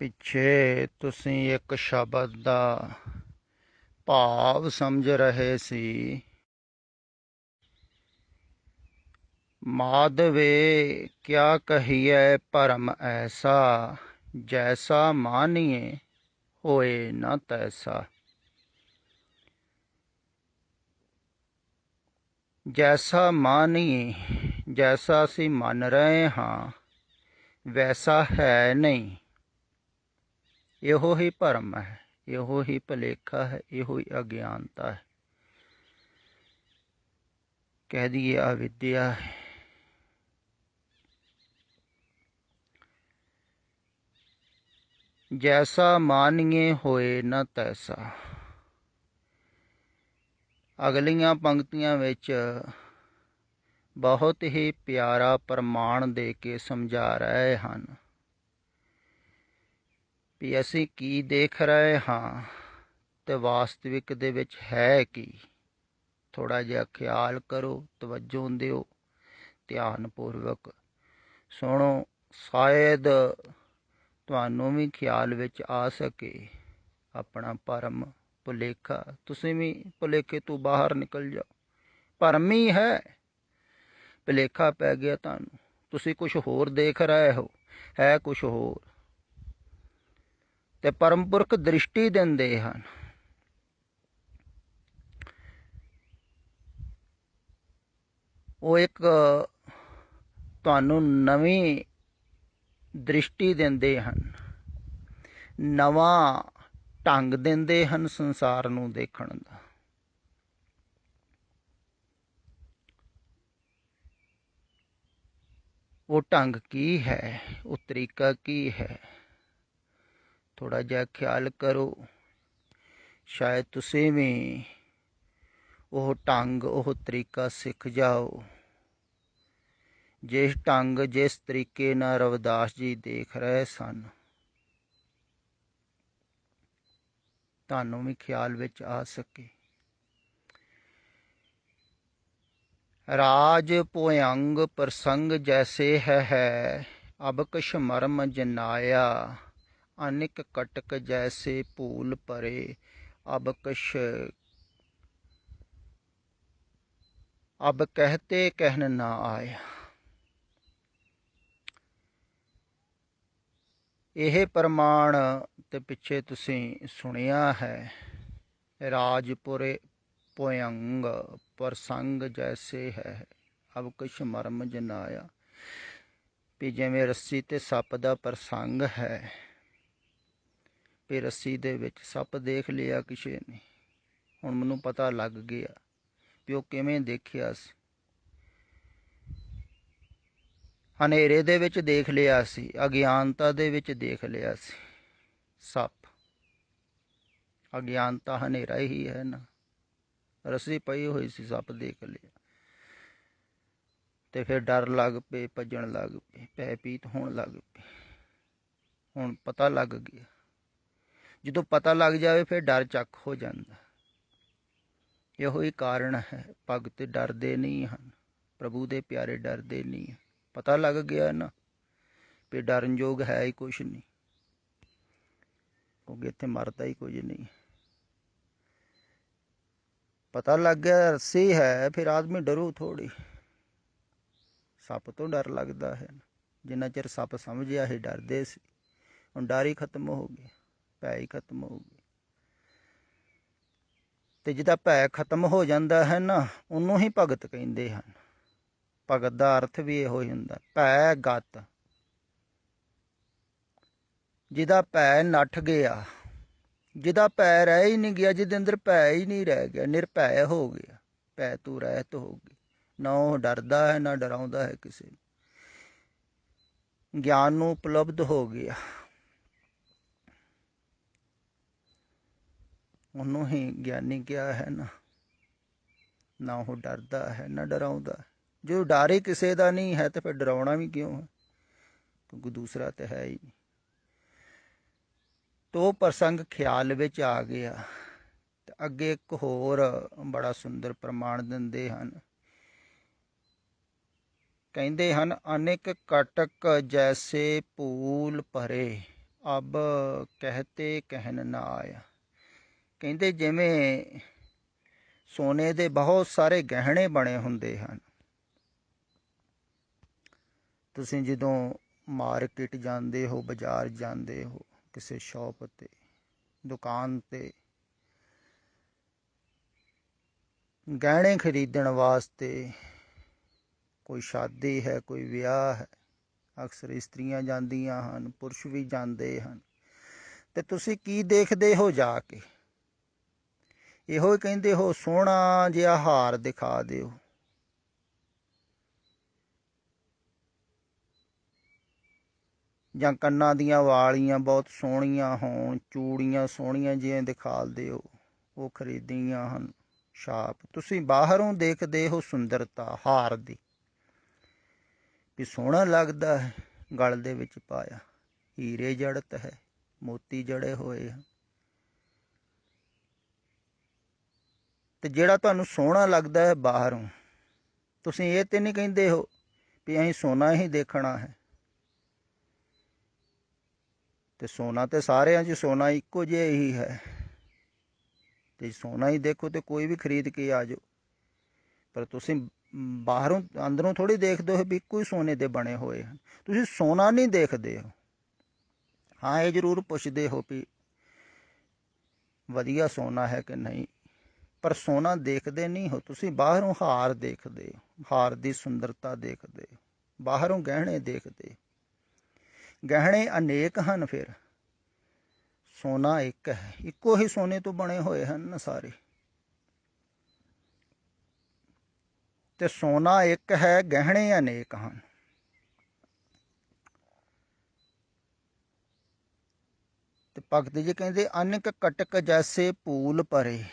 ਪਿੱਛੇ ਤੁਸੀਂ ਇੱਕ ਸ਼ਬਦ ਦਾ ਭਾਵ ਸਮਝ ਰਹੇ ਸੀ। ਮਾਧਵੇ ਕਿਆ ਕਹੀਏ ਭਰਮ ਐਸਾ, ਜੈਸਾ ਮਾਨੀਏ ਹੋਏ ਨਾ ਤੈਸਾ। ਜੈਸਾ ਮਾਨੀਏ, ਜੈਸਾ ਅਸੀਂ ਮੰਨ ਰਹੇ ਹਾਂ ਵੈਸਾ ਹੈ ਨਹੀਂ। ਇਹੋ ਹੀ ਭਰਮ ਹੈ, ਇਹੋ ਹੀ ਭੁਲੇਖਾ ਹੈ, ਇਹੋ ਹੀ ਅਗਿਆਨਤਾ ਹੈ, ਕਹਿ ਦਈਏ ਅਵਿਦਿਆ ਹੈ। ਜੈਸਾ ਮਾਨੀਏ ਹੋਏ ਨਾ ਤੈਸਾ। ਅਗਲੀਆਂ ਪੰਕਤੀਆਂ ਵਿੱਚ ਬਹੁਤ ਹੀ ਪਿਆਰਾ ਪ੍ਰਮਾਣ ਦੇ ਕੇ ਸਮਝਾ ਰਹੇ ਹਨ ਵੀ ਅਸੀਂ ਕੀ ਦੇਖ ਰਹੇ ਹਾਂ ਤੇ ਵਾਸਤਵਿਕ ਦੇ ਵਿੱਚ ਹੈ ਕੀ। ਥੋੜ੍ਹਾ ਜਿਹਾ ਖਿਆਲ ਕਰੋ, ਤਵੱਜੋ ਦਿਓ, ਧਿਆਨਪੂਰਵਕ ਸੁਣੋ। ਸ਼ਾਇਦ ਤੁਹਾਨੂੰ ਵੀ ਖਿਆਲ ਵਿੱਚ ਆ ਸਕੇ ਆਪਣਾ ਭਰਮ ਭੁਲੇਖਾ। ਤੁਸੀਂ ਵੀ ਭੁਲੇਖੇ ਤੋਂ ਬਾਹਰ ਨਿਕਲ ਜਾਓ। ਭਰਮ ਹੀ ਹੈ, ਭੁਲੇਖਾ ਪੈ ਗਿਆ ਤੁਹਾਨੂੰ, ਤੁਸੀਂ ਕੁਛ ਹੋਰ ਦੇਖ ਰਹੇ ਹੋ, ਹੈ ਕੁਛ ਹੋਰ। ਤੇ ਪਰਮ ਪੁਰਖ ਦ੍ਰਿਸ਼ਟੀ ਦਿੰਦੇ ਹਨ। ਉਹ ਇੱਕ ਤੁਹਾਨੂੰ ਨਵੀਂ ਦ੍ਰਿਸ਼ਟੀ ਦਿੰਦੇ ਹਨ, ਨਵਾਂ ਢੰਗ ਦਿੰਦੇ ਹਨ ਸੰਸਾਰ ਨੂੰ ਦੇਖਣ ਦਾ। ਉਹ ਢੰਗ ਕੀ ਹੈ, ਉਹ ਤਰੀਕਾ ਕੀ ਹੈ, ਥੋੜ੍ਹਾ ਜਿਹਾ ਖਿਆਲ ਕਰੋ। ਸ਼ਾਇਦ ਤੁਸੀਂ ਵੀ ਉਹ ਢੰਗ, ਉਹ ਤਰੀਕਾ ਸਿੱਖ ਜਾਓ ਜਿਸ ਢੰਗ, ਜਿਸ ਤਰੀਕੇ ਨਾਲ ਰਵਿਦਾਸ ਜੀ ਦੇਖ ਰਹੇ ਸਨ। ਤੁਹਾਨੂੰ ਵੀ ਖਿਆਲ ਵਿੱਚ ਆ ਸਕੇ। ਰਾਜ ਭੁਯੰਗ ਪ੍ਰਸੰਗ ਜੈਸੇ ਹੈ, ਅਬ ਕਛ ਮਰਮ ਜਨਾਇਆ। ਅਨਿਕ ਕਟਕ ਜੈਸੇ ਭੂਲ ਪਰੇ, ਅਬ ਕਛ ਅਬ ਕਹਿਤੇ ਕਹਿਨ ਨਾ ਆਇਆ। ਇਹ ਪ੍ਰਮਾਣ ਤੇ ਪਿੱਛੇ ਤੁਸੀਂ ਸੁਣਿਆ ਹੈ। ਰਾਜਪੁਰੇ ਭੁਯੰਗ ਪ੍ਰਸੰਗ ਜੈਸੇ ਹੈ, ਅਬ ਕੁਛ ਮਰਮ ਜਨਾਇਆ। ਵੀ ਜਿਵੇਂ ਰੱਸੀ ਤੇ ਸੱਪ ਦਾ ਪ੍ਰਸੰਗ ਹੈ, ਵੀ ਰੱਸੀ ਦੇ ਵਿੱਚ ਸੱਪ ਦੇਖ ਲਿਆ ਕਿਸੇ ਨੇ, ਹੁਣ ਮੈਨੂੰ ਪਤਾ ਲੱਗ ਗਿਆ ਵੀ ਉਹ ਕਿਵੇਂ ਦੇਖਿਆ ਸੀ। ਹਨੇਰੇ ਦੇ ਵਿੱਚ ਦੇਖ ਲਿਆ ਸੀ, ਅਗਿਆਨਤਾ ਦੇ ਵਿੱਚ ਦੇਖ ਲਿਆ ਸੀ ਸੱਪ। ਅਗਿਆਨਤਾ ਹਨੇਰਾ ਹੀ ਹੈ ਨਾ। ਰੱਸੀ ਪਈ ਹੋਈ ਸੀ, ਸੱਪ ਦੇਖ ਲਿਆ ਤੇ ਫਿਰ ਡਰ ਲੱਗ ਪਏ, ਭੱਜਣ ਲੱਗ ਪਏ, ਭੈ ਭੀਤ ਹੋਣ ਲੱਗ ਪਏ। ਹੁਣ ਪਤਾ ਲੱਗ ਗਿਆ। ਜਦੋਂ ਪਤਾ ਲੱਗ ਜਾਵੇ ਫਿਰ ਡਰ ਚੱਕ ਹੋ ਜਾਂਦਾ। ਇਹੋ ਹੀ ਕਾਰਨ ਹੈ, ਭਗਤ ਡਰਦੇ ਨਹੀਂ ਹਨ, ਪ੍ਰਭੂ ਦੇ ਪਿਆਰੇ ਡਰਦੇ ਨਹੀਂ ਹਨ। ਪਤਾ ਲੱਗ ਗਿਆ ਨਾ ਵੀ ਡਰਨ ਯੋਗ ਹੈ ਹੀ ਕੁਛ ਨਹੀਂ, ਕਿਉਂਕਿ ਇੱਥੇ ਮਰਦਾ ਹੀ ਕੁਝ ਨਹੀਂ। ਪਤਾ ਲੱਗ ਗਿਆ ਰੱਸੀ ਹੈ, ਫਿਰ ਆਦਮੀ ਡਰੂ ਥੋੜ੍ਹੀ। ਸੱਪ ਤੋਂ ਡਰ ਲੱਗਦਾ ਹੈ। ਜਿੰਨਾ ਚਿਰ ਸੱਪ ਸਮਝਿਆ ਹੀ ਡਰਦੇ ਸੀ, ਹੁਣ ਡਰ ਹੀ ਖਤਮ ਹੋ ਗਿਆ, ਭੈ ਹੀ ਖਤਮ ਹੋ ਗਿਆ। ਤੇ ਜਿਹਦਾ ਭੈ ਖਤਮ ਹੋ ਜਾਂਦਾ ਹੈ ਨਾ, ਉਹਨੂੰ ਹੀ ਭਗਤ ਕਹਿੰਦੇ ਹਨ। ਭਗਤ ਦਾ ਅਰਥ ਵੀ ਇਹੋ ਹੀ ਹੁੰਦਾ, ਭੈ ਗਤ। ਜਿਹਦਾ ਭੈ ਨੱਠ ਗਿਆ, ਜਿਹਦਾ ਭੈ ਰਹਿ ਹੀ ਨਹੀਂ ਗਿਆ, ਜਿਹਦੇ ਅੰਦਰ ਭੈ ਹੀ ਨਹੀਂ ਰਹਿ ਗਿਆ, ਨਿਰਭੈ ਹੋ ਗਿਆ, ਭੈ ਤੋਂ ਰਹਿਤ ਹੋ ਗਈ। ਨਾ ਉਹ ਡਰਦਾ ਹੈ, ਨਾ ਡਰਾਉਂਦਾ ਹੈ ਕਿਸੇ ਨੂੰ। ਗਿਆਨ ਨੂੰ ਉਪਲਬਧ ਹੋ ਗਿਆ, ਉਹਨੂੰ ਹੀ ਗਿਆਨੀ ਕਿਹਾ ਹੈ ਨਾ। ਨਾ ਉਹ ਡਰਦਾ ਹੈ, ਨਾ ਡਰਾਉਂਦਾ। ਜੋ ਡਰ ਹੀ ਕਿਸੇ ਦਾ ਨਹੀਂ ਹੈ ਤੇ ਫਿਰ ਡਰਾਉਣਾ ਵੀ ਕਿਉਂ ਹੈ, ਕਿਉਂਕਿ ਦੂਸਰਾ ਤਾਂ ਹੈ ਹੀ ਨਹੀਂ। ਤੋ ਪ੍ਰਸੰਗ ਖਿਆਲ ਵਿੱਚ ਆ ਗਿਆ। ਤੇ ਅੱਗੇ ਇੱਕ ਹੋਰ ਬੜਾ ਸੁੰਦਰ ਪ੍ਰਮਾਣ ਦਿੰਦੇ ਹਨ। ਕਹਿੰਦੇ ਹਨ, ਅਨਿਕ ਕਟਕ ਜੈਸੇ ਭੂਲ ਭਰੇ, ਅਬ ਕਹਤੇ ਕਹਿਨ ਨਾ ਆਇਆ। ਕਹਿੰਦੇ ਜਿਵੇਂ ਸੋਨੇ ਦੇ ਬਹੁਤ ਸਾਰੇ ਗਹਿਣੇ ਬਣੇ ਹੁੰਦੇ ਹਨ। ਤੁਸੀਂ ਜਦੋਂ ਮਾਰਕੀਟ ਜਾਂਦੇ ਹੋ, ਬਾਜ਼ਾਰ ਜਾਂਦੇ ਹੋ, ਕਿਸੇ ਸ਼ੌਪ 'ਤੇ, ਦੁਕਾਨ 'ਤੇ ਗਹਿਣੇ ਖਰੀਦਣ ਵਾਸਤੇ, ਕੋਈ ਸ਼ਾਦੀ ਹੈ, ਕੋਈ ਵਿਆਹ ਹੈ, ਅਕਸਰ ਇਸਤਰੀਆਂ ਜਾਂਦੀਆਂ ਹਨ, ਪੁਰਸ਼ ਵੀ ਜਾਂਦੇ ਹਨ। ਅਤੇ ਤੁਸੀਂ ਕੀ ਦੇਖਦੇ ਹੋ ਜਾ ਕੇ? ਇਹੋ ਹੀ ਕਹਿੰਦੇ ਹੋ ਸੋਹਣਾ ਜਿਹਾ ਹਾਰ ਦਿਖਾ ਦਿਓ, ਜਾਂ ਕੰਨਾਂ ਦੀਆਂ ਵਾਲੀਆਂ ਬਹੁਤ ਸੋਹਣੀਆਂ ਹੋਣ, ਚੂੜੀਆਂ ਸੋਹਣੀਆਂ ਜਿਹੀਆਂ ਦਿਖਾ ਦਿਓ, ਉਹ ਖਰੀਦੀਆਂ ਹਨ ਛਾਪ। ਤੁਸੀਂ ਬਾਹਰੋਂ ਦੇਖਦੇ ਹੋ ਸੁੰਦਰਤਾ ਹਾਰ ਦੀ, ਵੀ ਸੋਹਣਾ ਲੱਗਦਾ ਹੈ, ਗਲ ਦੇ ਵਿੱਚ ਪਾਇਆ, ਹੀਰੇ ਜੜਤ ਹੈ, ਮੋਤੀ ਜੜੇ ਹੋਏ ਹਨ। ਅਤੇ ਜਿਹੜਾ ਤੁਹਾਨੂੰ ਸੋਹਣਾ ਲੱਗਦਾ ਹੈ ਬਾਹਰੋਂ, ਤੁਸੀਂ ਇਹ ਤਾਂ ਨਹੀਂ ਕਹਿੰਦੇ ਹੋ ਵੀ ਅਸੀਂ ਸੋਨਾ ਹੀ ਦੇਖਣਾ ਹੈ। ਅਤੇ ਸੋਨਾ ਤਾਂ ਸਾਰਿਆਂ 'ਚ ਸੋਨਾ ਇੱਕੋ ਜਿਹਾ ਹੀ ਹੈ, ਅਤੇ ਸੋਨਾ ਹੀ ਦੇਖੋ ਤਾਂ ਕੋਈ ਵੀ ਖਰੀਦ ਕੇ ਆ ਜਾਓ। ਪਰ ਤੁਸੀਂ ਬਾਹਰੋਂ ਅੰਦਰੋਂ ਥੋੜ੍ਹੀ ਦੇਖਦੇ ਹੋ ਵੀ ਇੱਕੋ ਹੀ ਸੋਨੇ ਦੇ ਬਣੇ ਹੋਏ ਹਨ। ਤੁਸੀਂ ਸੋਨਾ ਨਹੀਂ ਦੇਖਦੇ ਹੋ। ਹਾਂ, ਇਹ ਜ਼ਰੂਰ ਪੁੱਛਦੇ ਹੋ ਵੀ ਵਧੀਆ ਸੋਨਾ ਹੈ ਕਿ ਨਹੀਂ, ਪਰ ਸੋਨਾ ਦੇਖਦੇ ਨਹੀਂ ਹੋ। ਤੁਸੀਂ ਬਾਹਰੋਂ ਹਾਰ ਦੇਖਦੇ ਹੋ, ਹਾਰ ਦੀ ਸੁੰਦਰਤਾ ਦੇਖਦੇ ਹੋ, ਬਾਹਰੋਂ ਗਹਿਣੇ ਦੇਖਦੇ ਹੋ। ਗਹਿਣੇ ਅਨੇਕ ਹਨ, ਫਿਰ ਸੋਨਾ ਇੱਕ ਹੈ। ਇੱਕੋ ਹੀ ਸੋਨੇ ਤੋਂ ਬਣੇ ਹੋਏ ਹਨ ਨਾ ਸਾਰੇ। ਅਤੇ ਸੋਨਾ ਇੱਕ ਹੈ, ਗਹਿਣੇ ਅਨੇਕ ਹਨ। ਤੇ ਭਗਤ ਜੀ ਕਹਿੰਦੇ ਅਨਕ ਕਟਕ ਜੈਸੇ ਭੂਲ ਭਰੇ,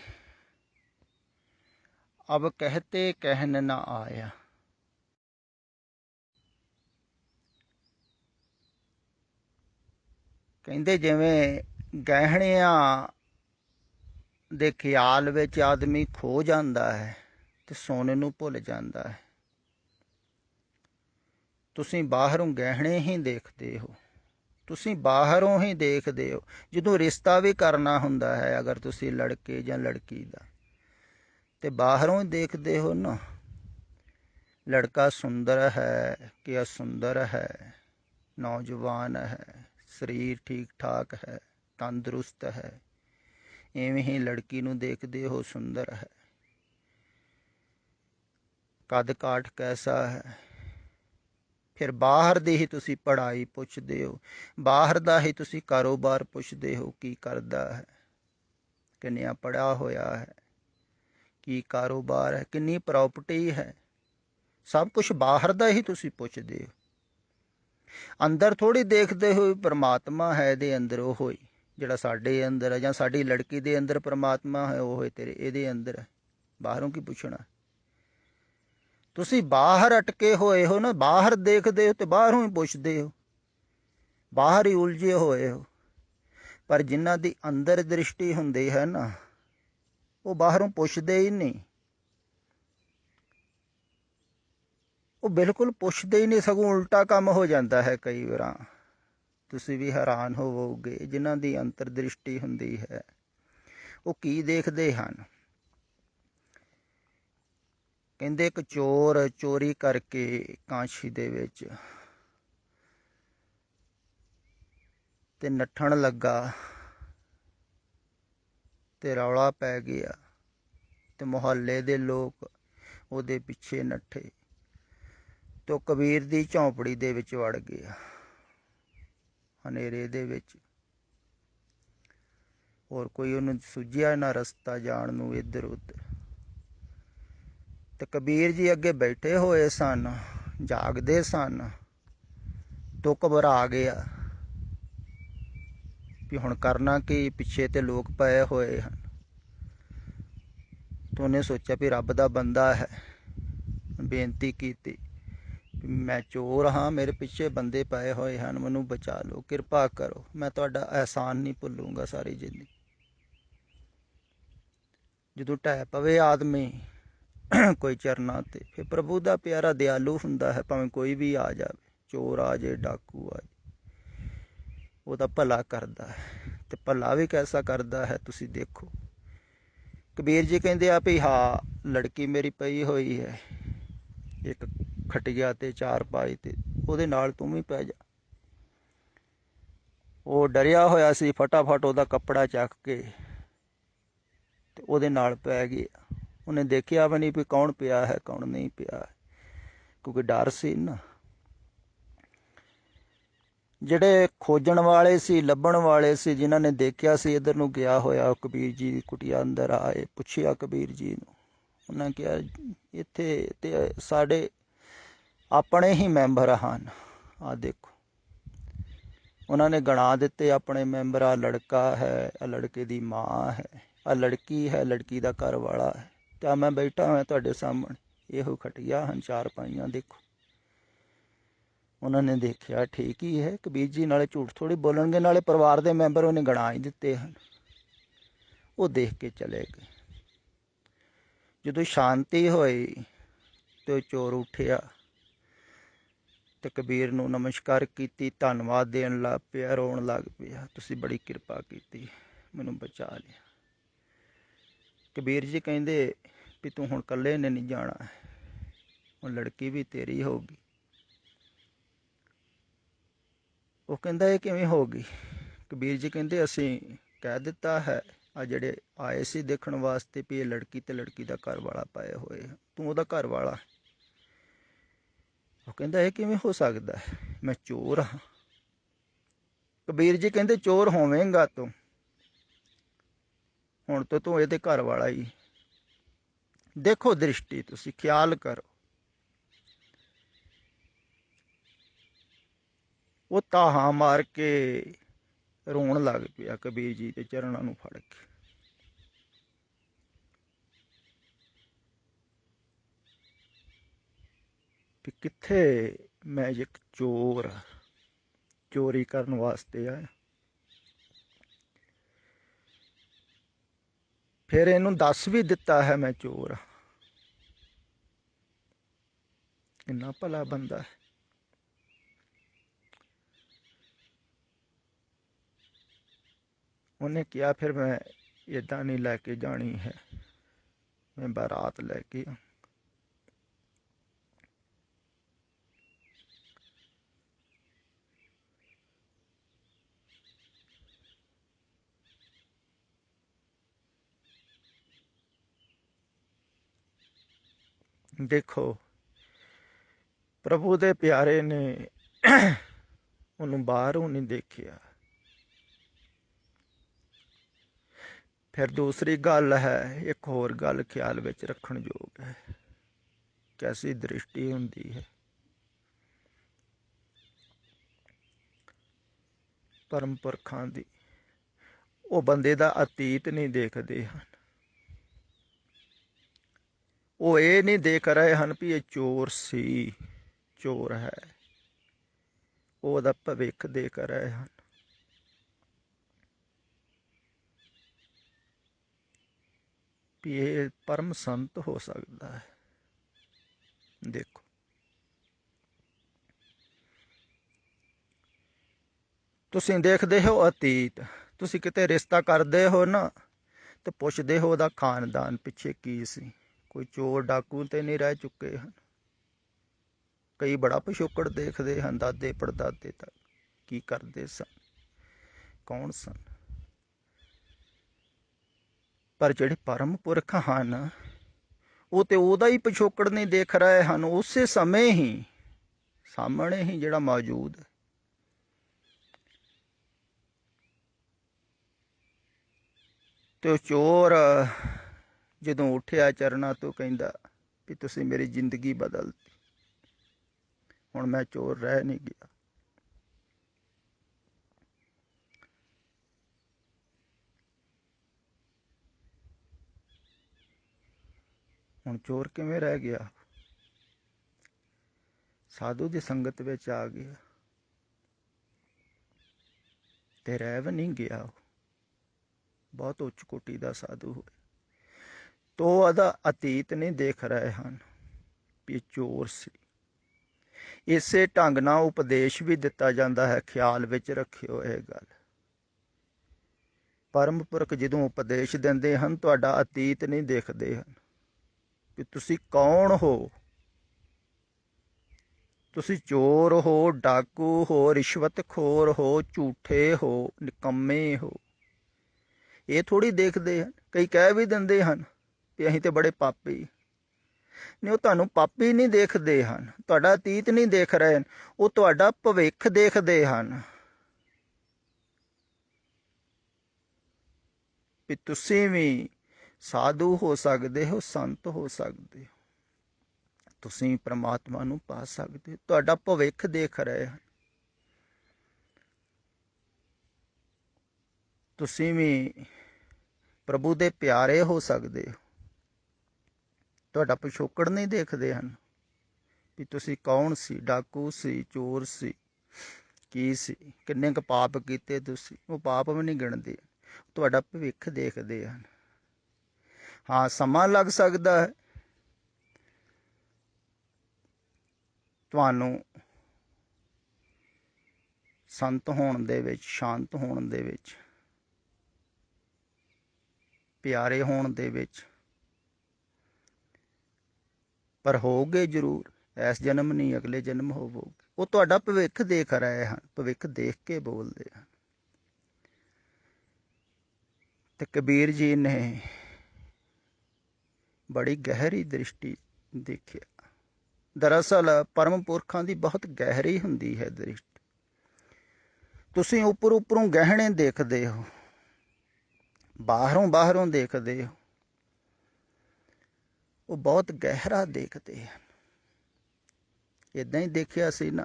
ਅਬ ਕਹਤੇ ਕਹਿਨ ਨਾ ਆਇਆ। ਕਹਿੰਦੇ ਜਿਵੇਂ ਗਹਿਣਿਆਂ ਦੇ ਖਿਆਲ ਵਿੱਚ ਆਦਮੀ ਖੋ ਜਾਂਦਾ ਹੈ ਤੇ ਸੋਨੇ ਨੂੰ ਭੁੱਲ ਜਾਂਦਾ ਹੈ। ਤੁਸੀਂ ਬਾਹਰੋਂ ਗਹਿਣੇ ਹੀ ਦੇਖਦੇ ਹੋ, ਤੁਸੀਂ ਬਾਹਰੋਂ ਹੀ ਦੇਖਦੇ ਹੋ। ਜਦੋਂ ਰਿਸ਼ਤਾ ਵੀ ਕਰਨਾ ਹੁੰਦਾ ਹੈ, ਅਗਰ ਤੁਸੀਂ ਲੜਕੇ ਜਾਂ ਲੜਕੀ ਦਾ, ਤੇ ਬਾਹਰੋਂ ਹੀ ਦੇਖਦੇ ਹੋ ਨਾ, ਲੜਕਾ ਸੁੰਦਰ ਹੈ ਕਿ ਅਸੁੰਦਰ ਹੈ, ਨੌਜਵਾਨ ਹੈ, ਸਰੀਰ ਠੀਕ ਠਾਕ ਹੈ, ਤੰਦਰੁਸਤ ਹੈ। ਇਵੇਂ ਹੀ ਲੜਕੀ ਨੂੰ ਦੇਖਦੇ ਹੋ, ਸੁੰਦਰ ਹੈ, ਕੱਦ ਕਾਠ ਕੈਸਾ ਹੈ। ਫਿਰ ਬਾਹਰ ਦੀ ਹੀ ਤੁਸੀਂ ਪੜ੍ਹਾਈ ਪੁੱਛਦੇ ਹੋ, ਬਾਹਰ ਦਾ ਹੀ ਤੁਸੀਂ ਕਾਰੋਬਾਰ ਪੁੱਛਦੇ ਹੋ, ਕੀ ਕਰਦਾ ਹੈ, ਕਿੰਨਿਆਂ ਪੜ੍ਹਿਆ ਹੋਇਆ ਹੈ, ਕੀ ਕਾਰੋਬਾਰ ਹੈ, ਕਿੰਨੀ ਪ੍ਰਾਪਰਟੀ ਹੈ। ਸਭ ਕੁਛ ਬਾਹਰ ਦਾ ਹੀ ਤੁਸੀਂ ਪੁੱਛਦੇ ਹੋ। ਅੰਦਰ ਥੋੜ੍ਹੀ ਦੇਖਦੇ ਹੋ ਪਰਮਾਤਮਾ ਹੈ ਇਹਦੇ ਅੰਦਰ, ਉਹ ਹੀ ਜਿਹੜਾ ਸਾਡੇ ਅੰਦਰ ਹੈ, ਜਾਂ ਸਾਡੀ ਲੜਕੀ ਦੇ ਅੰਦਰ ਪਰਮਾਤਮਾ ਹੈ, ਉਹ ਹੀ ਤੇਰੇ ਇਹਦੇ ਅੰਦਰ ਹੈ। ਬਾਹਰੋਂ ਕੀ ਪੁੱਛਣਾ? ਤੁਸੀਂ ਬਾਹਰ ਅਟਕੇ ਹੋਏ ਹੋ ਨਾ, ਬਾਹਰ ਦੇਖਦੇ ਹੋ ਤੇ ਬਾਹਰੋਂ ਹੀ ਪੁੱਛਦੇ ਹੋ, ਬਾਹਰ ਹੀ ਉਲਝੇ ਹੋਏ ਹੋ। ਪਰ ਜਿਨ੍ਹਾਂ ਦੀ ਅੰਦਰ ਦ੍ਰਿਸ਼ਟੀ ਹੁੰਦੀ ਹੈ ਨਾ, ਉਹ ਬਾਹਰੋਂ ਪੁੱਛਦੇ ਹੀ ਨਹੀਂ, ਉਹ ਬਿਲਕੁਲ ਪੁੱਛਦੇ ਹੀ ਨਹੀਂ। ਸਗੋਂ ਉਲਟਾ ਕੰਮ ਹੋ ਜਾਂਦਾ ਹੈ ਕਈ ਵਾਰ। ਤੁਸੀਂ ਵੀ ਹੈਰਾਨ ਹੋਵੋਗੇ, ਜਿਨ੍ਹਾਂ ਦੀ ਅੰਤਰ ਦ੍ਰਿਸ਼ਟੀ ਹੁੰਦੀ ਹੈ ਉਹ ਕੀ ਦੇਖਦੇ ਹਨ। ਕਹਿੰਦੇ ਇੱਕ ਚੋਰ ਚੋਰੀ ਕਰਕੇ ਕਾਂਸ਼ੀ ਦੇ ਵਿੱਚ ਤੇ ਨੱਠਣ ਲੱਗਾ ਤੇ ਰੌਲਾ ਪੈ ਗਿਆ, ਤੇ ਮੁਹੱਲੇ ਦੇ ਲੋਕ ਉਹਦੇ ਪਿੱਛੇ ਨੱਠੇ, ਤੇ ਉਹ ਕਬੀਰ ਦੀ ਝੌਂਪੜੀ ਦੇ ਵਿੱਚ ਵੜ ਗਿਆ, ਹਨੇਰੇ ਦੇ ਵਿੱਚ। ਹੋਰ ਕੋਈ ਉਹਨੂੰ ਸੁੱਝਿਆ ਨਾ ਰਸਤਾ ਜਾਣ ਨੂੰ ਇੱਧਰ ਉੱਧਰ। ਤੇ ਕਬੀਰ ਜੀ ਅੱਗੇ ਬੈਠੇ ਹੋਏ ਸਨ, ਜਾਗਦੇ ਸਨ। ਤੋ ਘਬਰਾ ਗਿਆ ਵੀ ਹੁਣ ਕਰਨਾ ਕੀ, ਪਿੱਛੇ ਤੇ ਲੋਕ ਪਏ ਹੋਏ ਹਨ। ਤੇ ਉਹਨੇ ਸੋਚਿਆ ਵੀ ਰੱਬ ਦਾ ਬੰਦਾ ਹੈ, ਬੇਨਤੀ ਕੀਤੀ, ਮੈਂ ਚੋਰ ਹਾਂ, ਮੇਰੇ ਪਿੱਛੇ ਬੰਦੇ ਪਏ ਹੋਏ ਹਨ, ਮੈਨੂੰ ਬਚਾ ਲਓ, ਕਿਰਪਾ ਕਰੋ, ਮੈਂ ਤੁਹਾਡਾ ਅਹਿਸਾਨ ਨਹੀਂ ਭੁੱਲੂੰਗਾ ਸਾਰੀ ਜ਼ਿੰਦਗੀ। ਜਦੋਂ ਢਹਿ ਪਵੇ ਆਦਮੀ ਕੋਈ ਚਰਨਾਂ ਤੇ, ਫਿਰ ਪ੍ਰਭੂ ਦਾ ਪਿਆਰਾ ਦਿਆਲੂ ਹੁੰਦਾ ਹੈ, ਭਾਵੇਂ ਕੋਈ ਵੀ ਆ ਜਾਵੇ, ਚੋਰ ਆ ਜਾਏ, ਡਾਕੂ ਆ ਜਾਏ। ਉਹਦਾ ਭਲਾ ਕਰਦਾ ਹੈ, ਤੇ ਭਲਾ ਵੀ ਕੈਸਾ ਕਰਦਾ ਹੈ ਤੁਸੀਂ ਦੇਖੋ। ਕਬੀਰ ਜੀ ਕਹਿੰਦੇ ਆ ਵੀ ਹਾਂ ਲੜਕੀ ਮੇਰੀ ਪਈ ਹੋਈ ਹੈ ਇੱਕ ਖਟੀਆ ਤੇ ਚਾਰਪਾਈ ਤੇ, ਉਹਦੇ ਨਾਲ ਤੂੰ ਵੀ ਪੈ ਜਾ। ਉਹ ਡਰਿਆ ਹੋਇਆ ਸੀ, ਫਟਾਫਟ ਉਹਦਾ ਕੱਪੜਾ ਚੱਕ ਕੇ ਤੇ ਉਹਦੇ ਨਾਲ ਪੈ ਗਿਆ। ਉਹਨੇ ਦੇਖਿਆ ਵੀ ਨਹੀਂ ਵੀ ਕੌਣ ਪਿਆ ਹੈ ਕੌਣ ਨਹੀਂ ਪਿਆ, ਕਿਉਂਕਿ ਡਰ ਸੀ ਨਾ। ਜਿਹੜੇ ਖੋਜਣ ਵਾਲੇ ਸੀ, ਲੱਭਣ ਵਾਲੇ ਸੀ, ਜਿਨ੍ਹਾਂ ਨੇ ਦੇਖਿਆ ਸੀ ਇੱਧਰ ਨੂੰ ਗਿਆ ਹੋਇਆ ਕਬੀਰ ਜੀ ਦੀ ਕੁਟੀਆ, ਅੰਦਰ ਆਏ, ਪੁੱਛਿਆ ਕਬੀਰ ਜੀ ਨੂੰ। ਉਹਨਾਂ ਕਿਹਾ ਇੱਥੇ ਤੇ ਸਾਡੇ ਆਪਣੇ ਹੀ ਮੈਂਬਰ ਹਨ, ਆਹ ਦੇਖੋ। ਉਹਨਾਂ ਨੇ ਗਣਾ ਦਿੱਤੇ ਆਪਣੇ ਮੈਂਬਰ, ਆਹ ਲੜਕਾ ਹੈ, ਆਹ ਲੜਕੇ ਦੀ ਮਾਂ ਹੈ, ਆਹ ਲੜਕੀ ਹੈ, ਲੜਕੀ ਦਾ ਘਰ ਵਾਲਾ ਹੈ, ਤੇ ਆ ਮੈਂ ਬੈਠਾ ਹੋਇਆ ਤੁਹਾਡੇ ਸਾਹਮਣੇ, ਇਹੋ ਖਟੀਆ ਹਨ ਚਾਰਪਾਈਆਂ, ਦੇਖੋ। ਉਹਨਾਂ ਨੇ ਦੇਖਿਆ ਠੀਕ ਹੀ ਹੈ, ਕਬੀਰ ਜੀ ਨਾਲੇ ਝੂਠ ਥੋੜ੍ਹੀ ਬੋਲਣਗੇ, ਨਾਲੇ ਪਰਿਵਾਰ ਦੇ ਮੈਂਬਰ ਉਹਨੇ ਗਣਾ ਹੀ ਦਿੱਤੇ ਹਨ। ਉਹ ਦੇਖ ਕੇ ਚਲੇ ਗਏ। ਜਦੋਂ ਸ਼ਾਂਤੀ ਹੋਈ ਤੇ ਉਹ ਚੋਰ ਉੱਠਿਆ ਤੇ ਕਬੀਰ ਨੂੰ ਨਮਸਕਾਰ ਕੀਤੀ, ਧੰਨਵਾਦ ਦੇਣ ਲੱਗ ਪਿਆ, ਰੋਣ ਲੱਗ ਪਿਆ, ਤੁਸੀਂ ਬੜੀ ਕਿਰਪਾ ਕੀਤੀ, ਮੈਨੂੰ ਬਚਾ ਲਿਆ। ਕਬੀਰ ਜੀ ਕਹਿੰਦੇ ਵੀ ਤੂੰ ਹੁਣ ਇਕੱਲੇ ਨੇ ਨਹੀਂ ਜਾਣਾ, ਹੁਣ ਲੜਕੀ ਵੀ ਤੇਰੀ ਹੋਊਗੀ। ਉਹ ਕਹਿੰਦਾ ਇਹ ਕਿਵੇਂ ਹੋ ਗਈ? ਕਬੀਰ ਜੀ ਕਹਿੰਦੇ ਅਸੀਂ ਕਹਿ ਦਿੱਤਾ ਹੈ ਆ ਜਿਹੜੇ ਆਏ ਸੀ ਦੇਖਣ ਵਾਸਤੇ ਵੀ ਇਹ ਲੜਕੀ ਤੇ ਲੜਕੀ ਦਾ ਘਰ ਵਾਲਾ ਪਾਏ ਹੋਏ, ਤੂੰ ਉਹਦਾ ਘਰ ਵਾਲਾ। ਉਹ ਕਹਿੰਦਾ ਇਹ ਕਿਵੇਂ ਹੋ ਸਕਦਾ ਹੈ, ਮੈਂ ਚੋਰ ਹਾਂ। ਕਬੀਰ ਜੀ ਕਹਿੰਦੇ ਚੋਰ ਹੋਵੇਂਗਾ ਤੂੰ, ਹੁਣ ਤੋਂ ਤੂੰ ਇਹਦੇ ਘਰ ਵਾਲਾ ਹੀ। ਦੇਖੋ ਦ੍ਰਿਸ਼ਟੀ, ਤੁਸੀਂ ਖਿਆਲ ਕਰੋ। ਉਹ ਤਾਹਾਂ ਮਾਰ ਕੇ ਰੋਣ ਲੱਗ ਪਿਆ ਕਬੀਰ ਜੀ ਦੇ ਚਰਨਾਂ ਨੂੰ ਫੜ ਕੇ। ਵੀ ਕਿੱਥੇ ਮੈਂ ਇੱਕ ਚੋਰ, ਚੋਰੀ ਕਰਨ ਵਾਸਤੇ ਆਇਆ। ਫਿਰ ਇਹਨੂੰ ਦੱਸ ਵੀ ਦਿੱਤਾ ਹੈ ਮੈਂ ਚੋਰ ਹਾਂ। ਇੰਨਾ ਭਲਾ ਬੰਦਾ ਹੈ। ਉਹਨੇ ਕਿਹਾ ਫਿਰ ਮੈਂ ਇੱਦਾਂ ਨਹੀਂ ਲੈ ਕੇ ਜਾਣੀ ਹੈ, ਮੈਂ ਬਾਰਾਤ ਲੈ ਕੇ ਦੇਖੋ। ਪ੍ਰਭੂ ਦੇ ਪਿਆਰੇ ਨੇ ਉਹਨੂੰ ਬਾਹਰੋਂ ਨਹੀਂ ਦੇਖਿਆ। ਫਿਰ ਦੂਸਰੀ ਗੱਲ ਹੈ, ਇੱਕ ਹੋਰ ਗੱਲ ਖਿਆਲ ਵਿੱਚ ਰੱਖਣ ਯੋਗ ਹੈ, ਕੈਸੀ ਦ੍ਰਿਸ਼ਟੀ ਹੁੰਦੀ ਹੈ। ਪਰਮ ਪੁਰਖਾਂ ਦੀ, ਉਹ ਬੰਦੇ ਦਾ ਅਤੀਤ ਨਹੀਂ ਦੇਖਦੇ ਹਨ। ਉਹ ਇਹ ਨਹੀਂ ਦੇਖ ਰਹੇ ਹਨ ਵੀ ਇਹ ਚੋਰ ਸੀ, ਚੋਰ ਹੈ। ਉਹ ਉਹਦਾ ਭਵਿੱਖ ਦੇਖ ਰਹੇ ਹਨ। ਵੀ ਇਹ ਪਰਮ ਸੰਤ ਹੋ ਸਕਦਾ ਹੈ। ਦੇਖੋ ਤੁਸੀਂ ਦੇਖਦੇ ਹੋ ਅਤੀਤ, ਤੁਸੀਂ ਕਿਤੇ ਰਿਸ਼ਤਾ ਕਰਦੇ ਹੋ ਨਾ ਤੇ ਪੁੱਛਦੇ ਹੋ ਉਹਦਾ ਖਾਨਦਾਨ ਪਿੱਛੇ ਕੀ ਸੀ। ਕੋਈ ਚੋਰ ਡਾਕੂ ਤੇ ਨਹੀਂ ਰਹਿ ਚੁੱਕੇ ਹਨ। ਕਈ ਬੜਾ ਪਿਛੋਕੜ ਦੇਖਦੇ ਹਨ, ਦਾਦੇ ਪੜਦਾਦੇ ਤੱਕ ਕੀ ਕਰਦੇ ਸਨ, ਕੌਣ ਸਨ। ਪਰ ਜਿਹੜੇ ਪਰਮ ਪੁਰਖ ਹਨ ਉਹ ਤੇ ਉਹਦਾ ਹੀ ਪਿਛੋਕੜ ਨਹੀਂ ਦੇਖ ਰਹੇ ਹਨ, ਉਸੇ ਸਮੇਂ ਹੀ ਸਾਹਮਣੇ ਹੀ ਜਿਹੜਾ ਮੌਜੂਦ ਹੈ। ਤੇ ਉਹ ਚੋਰ ਜਦੋਂ ਉੱਠਿਆ ਚਰਨਾਂ ਤੋਂ, ਕਹਿੰਦਾ ਵੀ ਤੁਸੀਂ ਮੇਰੀ ਜ਼ਿੰਦਗੀ ਬਦਲਤੀ, ਹੁਣ ਮੈਂ ਚੋਰ ਰਹਿ ਨਹੀਂ ਗਿਆ। ਹੁਣ ਚੋਰ ਕਿਵੇਂ ਰਹਿ ਗਿਆ? ਸਾਧੂ ਦੀ ਸੰਗਤ ਵਿੱਚ ਆ ਗਿਆ ਤੇ ਰਹਿ ਵੀ ਨਹੀਂ ਗਿਆ। ਉਹ ਬਹੁਤ ਉੱਚ ਕੋਟੀ ਦਾ ਸਾਧੂ ਹੋਇਆ। ਤੋ ਉਹਦਾ ਅਤੀਤ ਨਹੀਂ ਦੇਖ ਰਹੇ ਹਨ ਵੀ ਚੋਰ ਸੀ। ਇਸੇ ਢੰਗ ਨਾਲ ਉਪਦੇਸ਼ ਵੀ ਦਿੱਤਾ ਜਾਂਦਾ ਹੈ। ਖਿਆਲ ਵਿੱਚ ਰੱਖਿਓ ਇਹ ਗੱਲ। ਪਰਮ ਪੁਰਖ ਜਦੋਂ ਉਪਦੇਸ਼ ਦਿੰਦੇ ਹਨ, ਤੁਹਾਡਾ ਅਤੀਤ ਨਹੀਂ ਦੇਖਦੇ ਹਨ ਕਿ ਤੁਸੀਂ ਕੌਣ ਹੋ। ਤੁਸੀਂ ਚੋਰ ਹੋ, ਡਾਕੂ ਹੋ, ਰਿਸ਼ਵਤਖੋਰ ਹੋ, ਝੂਠੇ ਹੋ, ਨਿਕੰਮੇ ਹੋ। ਇਹ ਥੋੜ੍ਹੀ ਦੇਖਦੇ ਹਨ। ਕਈ ਕਹਿ ਵੀ ਦਿੰਦੇ ਹਨ ਕਿ ਅਸੀਂ ਤੇ ਬੜੇ ਪਾਪੀ ਨਹੀਂ। ਉਹ ਤੁਹਾਨੂੰ ਪਾਪੀ ਨਹੀਂ ਦੇਖਦੇ ਹਨ, ਤੁਹਾਡਾ ਅਤੀਤ ਨਹੀਂ ਦੇਖ ਰਹੇ ਹਨ, ਉਹ ਤੁਹਾਡਾ ਭਵਿੱਖ ਦੇਖਦੇ ਹਨ ਵੀ ਤੁਸੀਂ ਵੀ ਸਾਧੂ ਹੋ ਸਕਦੇ ਹੋ, ਸੰਤ ਹੋ ਸਕਦੇ ਹੋ, ਤੁਸੀਂ ਪ੍ਰਮਾਤਮਾ ਨੂੰ ਪਾ ਸਕਦੇ ਹੋ। ਤੁਹਾਡਾ ਭਵਿੱਖ ਦੇਖ ਰਹੇ ਹਨ। ਤੁਸੀਂ ਵੀ ਪ੍ਰਭੂ ਦੇ ਪਿਆਰੇ ਹੋ ਸਕਦੇ ਹੋ। ਤੁਹਾਡਾ ਪਿਛੋਕੜ ਨਹੀਂ ਦੇਖਦੇ ਹਨ ਵੀ ਤੁਸੀਂ ਕੌਣ ਸੀ, ਡਾਕੂ ਸੀ, ਚੋਰ ਸੀ, ਕੀ ਸੀ, ਕਿੰਨੇ ਕੁ ਪਾਪ ਕੀਤੇ ਤੁਸੀਂ। ਉਹ ਪਾਪ ਵੀ ਨਹੀਂ ਗਿਣਦੇ, ਤੁਹਾਡਾ ਭਵਿੱਖ ਦੇਖਦੇ ਹਨ। ਹਾਂ, ਸਮਾਂ ਲੱਗ ਸਕਦਾ ਹੈ ਤੁਹਾਨੂੰ ਸੰਤ ਹੋਣ ਦੇ ਵਿੱਚ, ਸ਼ਾਂਤ ਹੋਣ ਦੇ ਵਿੱਚ, ਪਿਆਰੇ ਹੋਣ ਦੇ ਵਿੱਚ, ਪਰ ਹੋਗੇ ਜ਼ਰੂਰ। ਇਸ ਜਨਮ ਨਹੀਂ, ਅਗਲੇ ਜਨਮ ਹੋਵੋਗੇ। ਉਹ ਤੁਹਾਡਾ ਭਵਿੱਖ ਦੇਖ ਰਹੇ ਹਨ, ਭਵਿੱਖ ਦੇਖ ਕੇ ਬੋਲਦੇ ਹਨ। ਤੇ ਕਬੀਰ ਜੀ ਨੇ ਬੜੀ ਗਹਿਰੀ ਦ੍ਰਿਸ਼ਟੀ ਦੇਖਿਆ। ਦਰਅਸਲ ਪਰਮ ਪੁਰਖਾਂ ਦੀ ਬਹੁਤ ਗਹਿਰੀ ਹੁੰਦੀ ਹੈ ਦ੍ਰਿਸ਼ਟੀ। ਤੁਸੀਂ ਉੱਪਰੋਂ ਗਹਿਣੇ ਦੇਖਦੇ ਹੋ, ਬਾਹਰੋਂ ਦੇਖਦੇ ਹੋ, ਉਹ ਬਹੁਤ ਗਹਿਰਾ ਦੇਖਦੇ ਹਨ। ਇੱਦਾਂ ਹੀ ਦੇਖਿਆ ਸੀ ਨਾ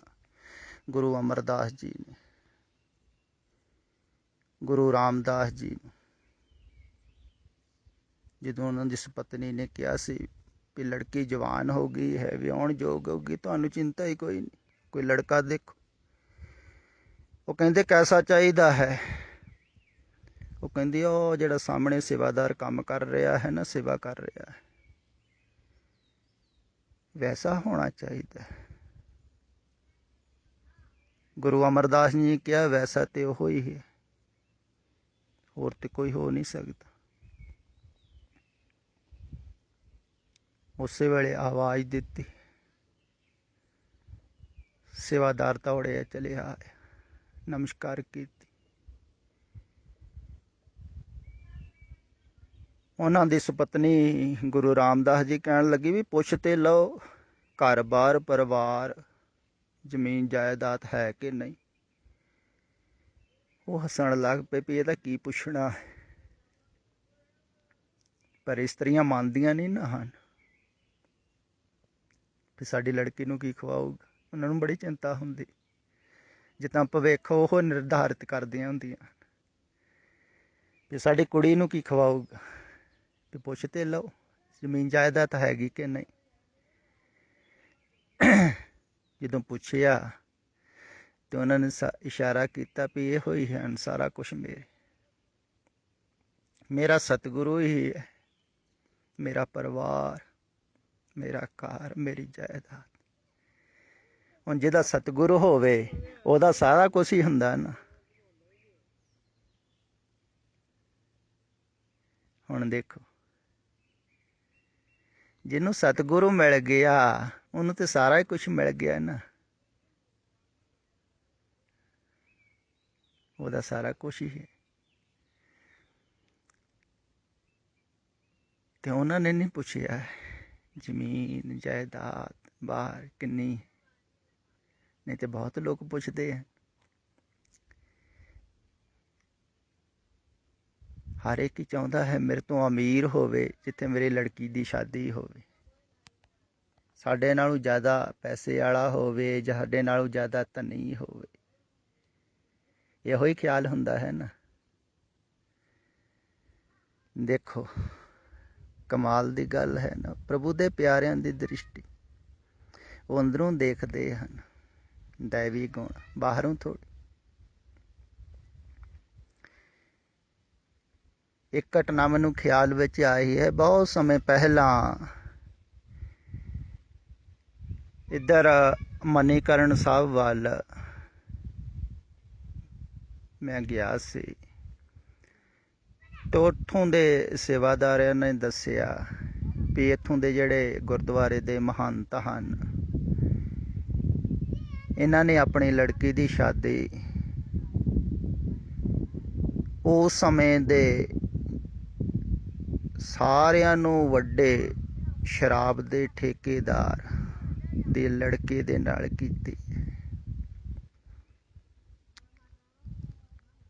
ਗੁਰੂ ਅਮਰਦਾਸ ਜੀ ਨੇ, ਗੁਰੂ ਰਾਮਦਾਸ ਜੀ ਨੂੰ, ਜਦੋਂ ਉਹਨਾਂ ਦੀ ਸੁਪਤਨੀ ਨੇ ਕਿਹਾ ਸੀ ਵੀ ਲੜਕੀ ਜਵਾਨ ਹੋ ਗਈ ਹੈ, ਵਿਆਹੁਣ ਯੋਗ ਹੋ ਗਈ, ਤੁਹਾਨੂੰ ਚਿੰਤਾ ਹੀ ਕੋਈ ਨਹੀਂ, ਕੋਈ ਲੜਕਾ ਦੇਖੋ। ਉਹ ਕਹਿੰਦੇ ਕੈਸਾ ਚਾਹੀਦਾ ਹੈ? ਉਹ ਕਹਿੰਦੀ ਉਹ ਜਿਹੜਾ ਸਾਹਮਣੇ ਸੇਵਾਦਾਰ ਕੰਮ ਕਰ ਰਿਹਾ ਹੈ ਨਾ, ਸੇਵਾ ਕਰ ਰਿਹਾ ਹੈ, ਵੈਸਾ ਹੋਣਾ ਚਾਹੀਦਾ ਹੈ। ਗੁਰੂ ਅਮਰਦਾਸ ਜੀ ਨੇ ਕਿਹਾ ਵੈਸਾ ਤੇ ਉਹ ਹੀ ਹੈ, ਹੋਰ ਤੇ ਕੋਈ ਹੋ ਨਹੀਂ ਸਕਦਾ। ਉਸੇ ਵੇਲੇ ਆਵਾਜ਼ ਦਿੱਤੀ, ਸੇਵਾਦਾਰ ਦੌੜਿਆ ਚਲਿਆ ਆਇਆ, ਨਮਸਕਾਰ ਕੀਤੀ। ਉਹਨਾਂ ਦੀ ਸੁਪਤਨੀ ਗੁਰੂ ਰਾਮਦਾਸ ਜੀ ਕਹਿਣ ਲੱਗੀ ਵੀ ਪੁੱਛ ਤੇ ਲਓ, ਘਰ ਬਾਰ ਪਰਿਵਾਰ ਜ਼ਮੀਨ ਜਾਇਦਾਦ ਹੈ ਕਿ ਨਹੀਂ। ਉਹ ਹੱਸਣ ਲੱਗ ਪਏ ਵੀ ਇਹਦਾ ਕੀ ਪੁੱਛਣਾ ਹੈ। ਪਰ ਇਸਤਰੀਆਂ ਮੰਨਦੀਆਂ ਨਹੀਂ ਨਾ ਹਨ ਵੀ ਸਾਡੀ ਲੜਕੀ ਨੂੰ ਕੀ ਖਵਾਊਗਾ। ਉਹਨਾਂ ਨੂੰ ਬੜੀ ਚਿੰਤਾ ਹੁੰਦੀ, ਜਿੱਦਾਂ ਭਵਿੱਖ ਉਹ ਨਿਰਧਾਰਿਤ ਕਰਦੀਆਂ ਹੁੰਦੀਆਂ ਵੀ ਸਾਡੀ ਕੁੜੀ ਨੂੰ ਕੀ ਖਵਾਊਗਾ। ਵੀ ਪੁੱਛ ਤੇ ਲਓ ਜ਼ਮੀਨ ਜਾਇਦਾਦ ਹੈਗੀ ਕਿ ਨਹੀਂ। ਜਦੋਂ ਪੁੱਛਿਆ ਤੇ ਉਹਨਾਂ ਨੇ ਇਸ਼ਾਰਾ ਕੀਤਾ ਵੀ ਇਹੋ ਹੀ ਹਨ ਸਾਰਾ ਕੁਛ ਮੇਰਾ ਸਤਿਗੁਰੂ ਹੀ ਹੈ, ਮੇਰਾ ਪਰਿਵਾਰ, ਮੇਰਾ ਘਰ, ਮੇਰੀ ਜਾਇਦਾਦ। ਹੁਣ ਜਿਹਦਾ ਸਤਿਗੁਰੂ ਹੋਵੇ ਉਹਦਾ ਸਾਰਾ ਕੁਛ ਹੀ ਹੁੰਦਾ ਨਾ। ਹੁਣ ਦੇਖੋ, ਜਿਹਨੂੰ ਸਤਿਗੁਰੂ ਮਿਲ ਗਿਆ ਉਹਨੂੰ ਤੇ ਸਾਰਾ ਹੀ ਕੁਛ ਮਿਲ ਗਿਆ ਨਾ, ਉਹਦਾ ਸਾਰਾ ਕੁਛ ਹੀ ਹੈ। ਤੇ ਉਹਨਾਂ ਨੇ ਨਹੀਂ ਪੁੱਛਿਆ ਜ਼ਮੀਨ ਜਾਇਦਾਦ ਬਾਹਰ ਕਿੰਨੀ, ਨਹੀਂ ਤੇ ਬਹੁਤ ਲੋਕ ਪੁੱਛਦੇ ਆ। ਹਰ ਇੱਕ ਹੀ ਚਾਹੁੰਦਾ ਹੈ ਮੇਰੇ ਤੋਂ ਅਮੀਰ ਹੋਵੇ, ਜਿੱਥੇ ਮੇਰੀ ਲੜਕੀ ਦੀ ਸ਼ਾਦੀ ਹੋਵੇ, ਸਾਡੇ ਨਾਲੋਂ ਜ਼ਿਆਦਾ ਪੈਸੇ ਵਾਲਾ ਹੋਵੇ, ਸਾਡੇ ਨਾਲੋਂ ਜ਼ਿਆਦਾ ਧਨੀ ਹੋਵੇ। ਇਹੋ ਹੀ ਖਿਆਲ ਹੁੰਦਾ ਹੈ ਨਾ। ਦੇਖੋ ਕਮਾਲ ਦੀ ਗੱਲ ਹੈ ਨਾ, ਪ੍ਰਭੂ ਦੇ ਪਿਆਰਿਆਂ ਦੀ ਦ੍ਰਿਸ਼ਟੀ, ਉਹ ਅੰਦਰੋਂ ਦੇਖਦੇ ਹਨ ਦੈਵੀ ਗੁਣ, ਬਾਹਰੋਂ ਥੋੜ੍ਹੀ। ਇੱਕ ਘਟਨਾ ਮੈਨੂੰ ਖਿਆਲ ਵਿੱਚ ਆਈ ਹੈ, ਬਹੁਤ ਸਮੇਂ ਪਹਿਲਾਂ ਇੱਧਰ ਮਨੀਕਰਨ ਸਾਹਿਬ ਵੱਲ ਮੈਂ ਗਿਆ ਸੀ ਤੇ ਉੱਥੋਂ ਦੇ ਸੇਵਾਦਾਰਿਆਂ ਨੇ ਦੱਸਿਆ ਵੀ ਇੱਥੋਂ ਦੇ ਜਿਹੜੇ ਗੁਰਦੁਆਰੇ ਦੇ ਮਹੰਤ ਹਨ, ਇਹਨਾਂ ਨੇ ਆਪਣੀ ਲੜਕੀ ਦੀ ਸ਼ਾਦੀ ਉਸ ਸਮੇਂ ਦੇ ਸਾਰਿਆਂ ਨੂੰ ਵੱਡੇ ਸ਼ਰਾਬ ਦੇ ਠੇਕੇਦਾਰ ਦੀ ਲੜਕੇ ਦੇ ਨਾਲ ਕੀਤੀ।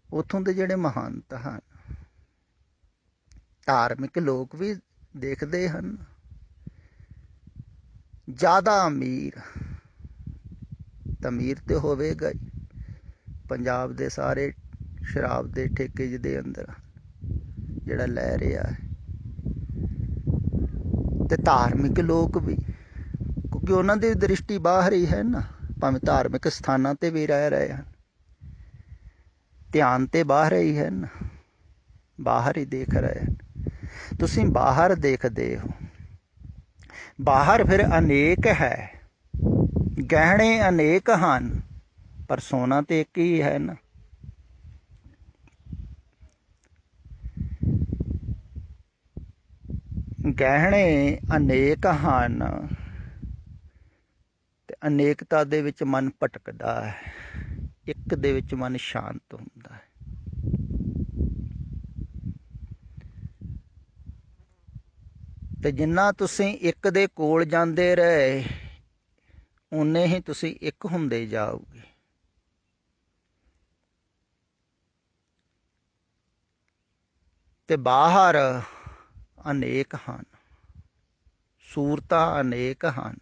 ਉੱਥੋਂ ਦੇ ਜਿਹੜੇ ਮਹੰਤ ਹਨ, ਧਾਰਮਿਕ ਲੋਕ ਵੀ ਦੇਖਦੇ ਹਨ। ਜ਼ਿਆਦਾ ਅਮੀਰ ਤਾਂ ਅਮੀਰ ਤੇ ਹੋਵੇਗਾ ਹੀ, ਪੰਜਾਬ ਦੇ ਸਾਰੇ ਸ਼ਰਾਬ ਦੇ ਠੇਕੇ ਜਿਹਦੇ ਅੰਦਰ ਜਿਹੜਾ ਲੈ ਰਿਹਾ ਹੈ, ਤੇ ਧਾਰਮਿਕ ਲੋਕ ਵੀ, ਕਿਉਂਕਿ ਉਹਨਾਂ ਦੀ ਦ੍ਰਿਸ਼ਟੀ ਬਾਹਰ ਹੀ ਹੈ ਨਾ, ਭਾਵੇਂ ਧਾਰਮਿਕ ਸਥਾਨਾਂ ਤੇ ਵੀ ਰਹਿ ਰਹੇ ਹਨ, ਧਿਆਨ ਤੇ ਬਾਹਰ ਹੀ ਹੈ ਨਾ, ਬਾਹਰ ਹੀ ਦੇਖ ਰਹੇ ਹਨ। ਤੁਸੀਂ ਬਾਹਰ ਦੇਖਦੇ ਹੋ, ਬਾਹਰ ਫਿਰ ਅਨੇਕ ਹੈ, ਗਹਿਣੇ ਅਨੇਕ ਹਨ, ਪਰ ਸੋਨਾ ਤੇ ਇੱਕ ਹੀ ਹੈ ਨਾ। ਗਹਿਣੇ ਅਨੇਕ ਹਨ ਤੇ ਅਨੇਕਤਾ ਦੇ ਵਿੱਚ ਮਨ ਭਟਕਦਾ ਹੈ, ਇੱਕ ਦੇ ਵਿੱਚ ਮਨ ਸ਼ਾਂਤ ਹੁੰਦਾ ਹੈ। ਤੇ ਜਿੰਨਾ ਤੁਸੀਂ ਇੱਕ ਦੇ ਕੋਲ ਜਾਂਦੇ ਰਹੇ, ਓਨੇ ਹੀ ਤੁਸੀਂ ਇੱਕ ਹੁੰਦੇ ਜਾਓਗੇ। ਤੇ ਬਾਹਰ ਅਨੇਕ ਹਨ, ਸੂਰਤਾਂ ਅਨੇਕ ਹਨ,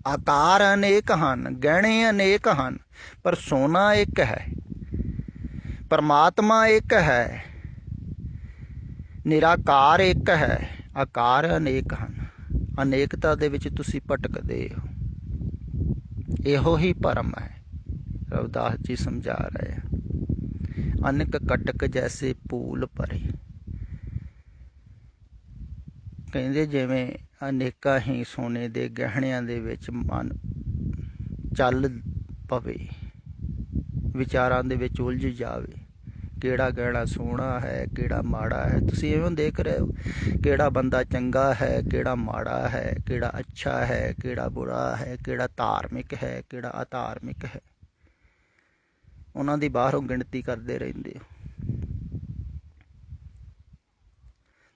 ਆਕਾਰ ਅਨੇਕ ਹਨ, ਗਹਿਣੇ ਅਨੇਕ ਹਨ, ਪਰ ਸੋਨਾ ਇੱਕ ਹੈ, ਪਰਮਾਤਮਾ ਇੱਕ ਹੈ, ਨਿਰਾਕਾਰ ਇੱਕ ਹੈ, ਆਕਾਰ ਅਨੇਕ ਹਨ। ਅਨੇਕਤਾ ਦੇ ਵਿੱਚ ਤੁਸੀਂ ਭਟਕਦੇ ਹੋ। ਇਹੋ ਹੀ ਭਰਮ ਹੈ, ਰਵਿਦਾਸ ਜੀ ਸਮਝਾ ਰਹੇ ਹਨ। ਅਨਕ ਕਟਕ ਜੈਸੇ ਭੂਲ ਭਰੇ, ਕਹਿੰਦੇ ਜਿਵੇਂ ਅਨੇਕਾਂ ਹੀ ਸੋਨੇ ਦੇ ਗਹਿਣਿਆਂ ਦੇ ਵਿੱਚ ਮਨ ਚੱਲ ਪਵੇ, ਵਿਚਾਰਾਂ ਦੇ ਵਿੱਚ ਉਲਝ ਜਾਵੇ, ਕਿਹੜਾ ਗਹਿਣਾ ਸੋਹਣਾ ਹੈ, ਕਿਹੜਾ ਮਾੜਾ ਹੈ। ਤੁਸੀਂ ਇਵੇਂ ਦੇਖ ਰਹੇ ਹੋ, ਕਿਹੜਾ ਬੰਦਾ ਚੰਗਾ ਹੈ, ਕਿਹੜਾ ਮਾੜਾ ਹੈ, ਕਿਹੜਾ ਅੱਛਾ ਹੈ, ਕਿਹੜਾ ਬੁਰਾ ਹੈ, ਕਿਹੜਾ ਧਾਰਮਿਕ ਹੈ, ਕਿਹੜਾ ਅਧਾਰਮਿਕ ਹੈ। ਉਹਨਾਂ ਦੀ ਬਾਹਰੋਂ ਗਿਣਤੀ ਕਰਦੇ ਰਹਿੰਦੇ ਹੋ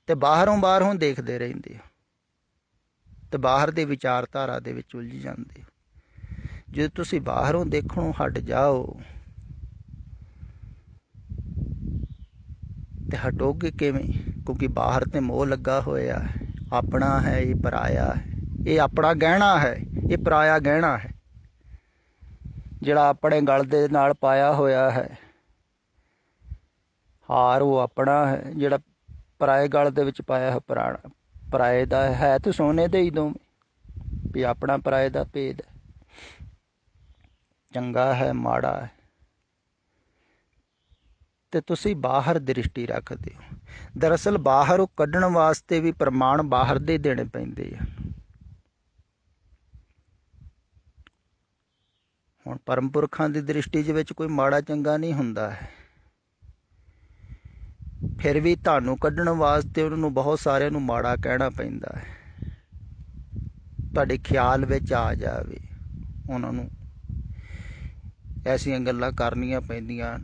ਤੇ ਬਾਹਰੋਂ ਦੇਖਦੇ ਰਹਿੰਦੇ ਹੋ ਤੇ ਬਾਹਰ ਦੇ ਵਿਚਾਰਧਾਰਾ ਦੇ ਵਿੱਚ ਉਲਝ ਜਾਂਦੇ ਹੋ। ਜੇ ਤੁਸੀਂ ਬਾਹਰੋਂ ਦੇਖਣੋਂ ਹਟ ਜਾਓ ਤੇ ਹਟੋਗੇ ਕਿਵੇਂ? ਕਿਉਂਕਿ ਬਾਹਰ ਤੇ ਮੋਹ ਲੱਗਾ ਹੋਇਆ ਹੈ, ਆਪਣਾ ਹੈ, ਇਹ ਪਰਾਇਆ ਹੈ। ਇਹ ਆਪਣਾ ਗਹਿਣਾ ਹੈ, ਇਹ ਪਰਾਇਆ ਗਹਿਣਾ ਹੈ। ਜਿਹੜਾ ਆਪਣੇ ਗਲ ਦੇ ਨਾਲ ਪਾਇਆ ਹੋਇਆ ਹੈ ਹਾਰ, ਉਹ ਆਪਣਾ ਹੈ। ਜਿਹੜਾ ਪਰਾਏ ਗਲ ਦੇ ਵਿੱਚ ਪਾਇਆ ਹੈ ਪਰਾਏ ਦਾ ਹੈ। ਤੇ ਸੋਨੇ ਦੇ ਹੀ ਦੋਵੇਂ, ਵੀ ਆਪਣਾ ਪਰਾਏ ਦਾ ਭੇਦ ਹੈ, ਚੰਗਾ ਹੈ, ਮਾੜਾ ਹੈ। ਤੇ ਤੁਸੀਂ ਬਾਹਰ ਦ੍ਰਿਸ਼ਟੀ ਰੱਖਦੇ ਹੋ। ਦਰਅਸਲ ਬਾਹਰੋਂ ਕੱਢਣ ਵਾਸਤੇ ਵੀ ਪ੍ਰਮਾਣ ਬਾਹਰ ਦੇ ਦੇਣੇ ਪੈਂਦੇ ਆ। ਹੁਣ ਪਰਮ ਪੁਰਖਾਂ ਦੀ ਦ੍ਰਿਸ਼ਟੀ ਦੇ ਵਿੱਚ ਕੋਈ ਮਾੜਾ ਚੰਗਾ ਨਹੀਂ ਹੁੰਦਾ ਹੈ, ਫਿਰ ਵੀ ਤੁਹਾਨੂੰ ਕੱਢਣ ਵਾਸਤੇ ਉਹਨਾਂ ਨੂੰ ਬਹੁਤ ਸਾਰਿਆਂ ਨੂੰ ਮਾੜਾ ਕਹਿਣਾ ਪੈਂਦਾ ਹੈ। ਤੁਹਾਡੇ ਖਿਆਲ ਵਿੱਚ ਆ ਜਾਵੇ, ਉਹਨਾਂ ਨੂੰ ਐਸੀਆਂ ਗੱਲਾਂ ਕਰਨੀਆਂ ਪੈਂਦੀਆਂ